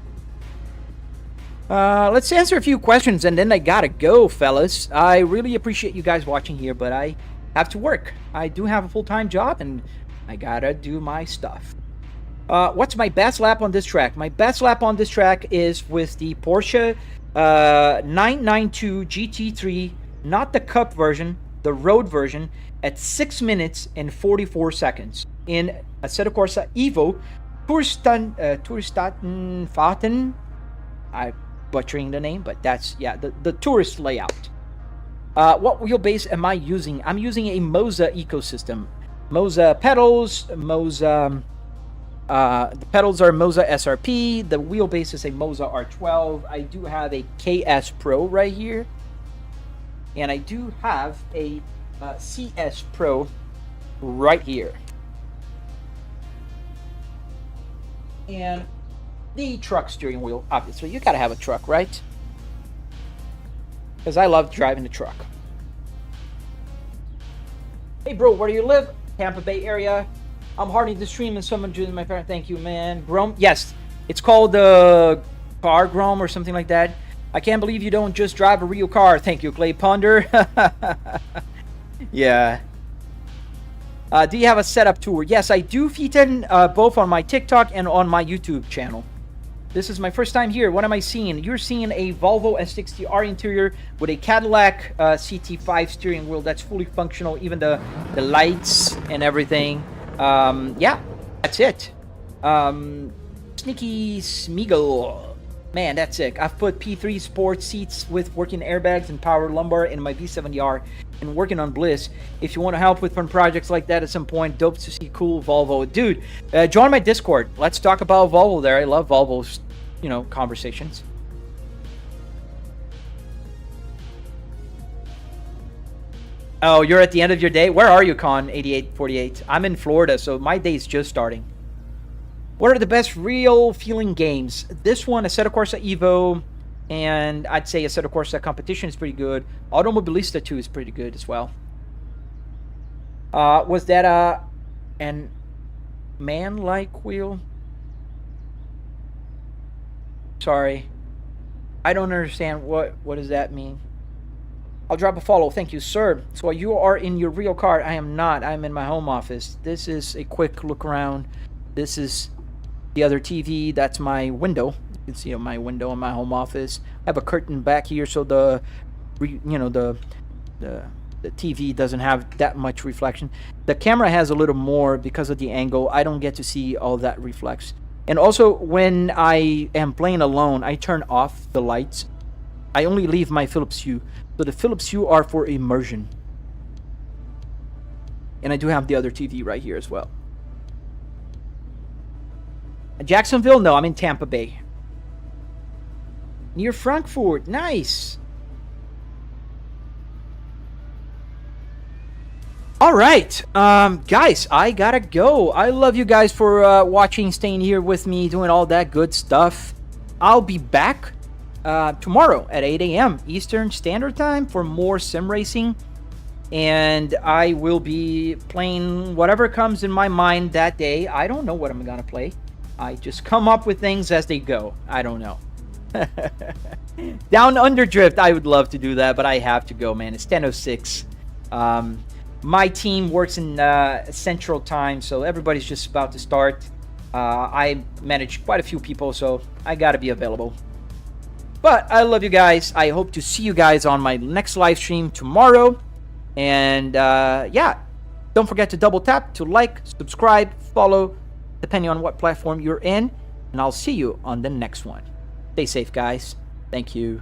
Let's answer a few questions and then I gotta go, fellas. I really appreciate you guys watching here, but I have to work. I do have a full-time job and I gotta do my stuff. What's my best lap on this track? My best lap on this track is with the Porsche 992 GT3, not the Cup version, the road version, at 6 minutes and 44 seconds in Assetto Corsa Evo Touristenfahrten. I'm butchering the name, but that's, yeah, the tourist layout. What wheelbase am I using? I'm using a Moza ecosystem. Moza pedals, Moza, the pedals are Moza SRP, the wheelbase is a Moza R12. I do have a KS Pro right here. And I do have a CS Pro right here. And the truck steering wheel, obviously. You gotta have a truck, right? Because I love driving the truck. Hey bro, where do you live? Tampa Bay area. I'm hardly the stream and someone joined my parent. Thank you, man. Grom? Yes, it's called the Car Grom or something like that. I can't believe you don't just drive a real car. Thank you, Clay Ponder. Yeah. Do you have a setup tour? Yes, I do, Featon, both on my TikTok and on my YouTube channel. This is my first time here. What am I seeing? You're seeing a Volvo S60R interior with a Cadillac CT5 steering wheel that's fully functional, even the lights and everything. Yeah, that's it. Sneaky Smeagol. Man, that's sick. I've put P3 sport seats with working airbags and power lumbar in my V70R and working on Bliss. If you want to help with fun projects like that at some point, dope to see cool Volvo. Dude, join my Discord. Let's talk about Volvo there. I love Volvo's, you know, conversations. Oh, you're at the end of your day? Where are you, Con8848? I'm in Florida, so my day's just starting. What are the best real feeling games? This one, Assetto Corsa Evo, and I'd say Assetto Corsa Competition is pretty good. Automobilista 2 is pretty good as well. Was that an man-like wheel? Sorry. I don't understand. What does that mean? I'll drop a follow. Thank you, sir. So you are in your real car. I am not. I'm in my home office. This is a quick look around. This is the other TV. That's my window. You can see my window in my home office. I have a curtain back here so the TV doesn't have that much reflection. The camera has a little more because of the angle. I don't get to see all that reflex. And also, when I am playing alone, I turn off the lights. I only leave my Philips Hue. So the Philips Hue are for immersion. And I do have the other TV right here as well. Jacksonville? No, I'm in Tampa Bay. Near Frankfurt. Nice. All right, guys, I gotta go. I love you guys for watching, staying here with me, doing all that good stuff. I'll be back tomorrow at 8 a.m. Eastern Standard Time for more sim racing. And I will be playing whatever comes in my mind that day. I don't know what I'm gonna play. I just come up with things as they go. I don't know. Down Under Drift, I would love to do that, but I have to go, man. It's 10:06. My team works in Central Time, so everybody's just about to start. I manage quite a few people, so I gotta be available. But I love you guys. I hope to see you guys on my next live stream tomorrow. And yeah, don't forget to double tap to like, subscribe, follow, depending on what platform you're in. And I'll see you on the next one. Stay safe, guys. Thank you.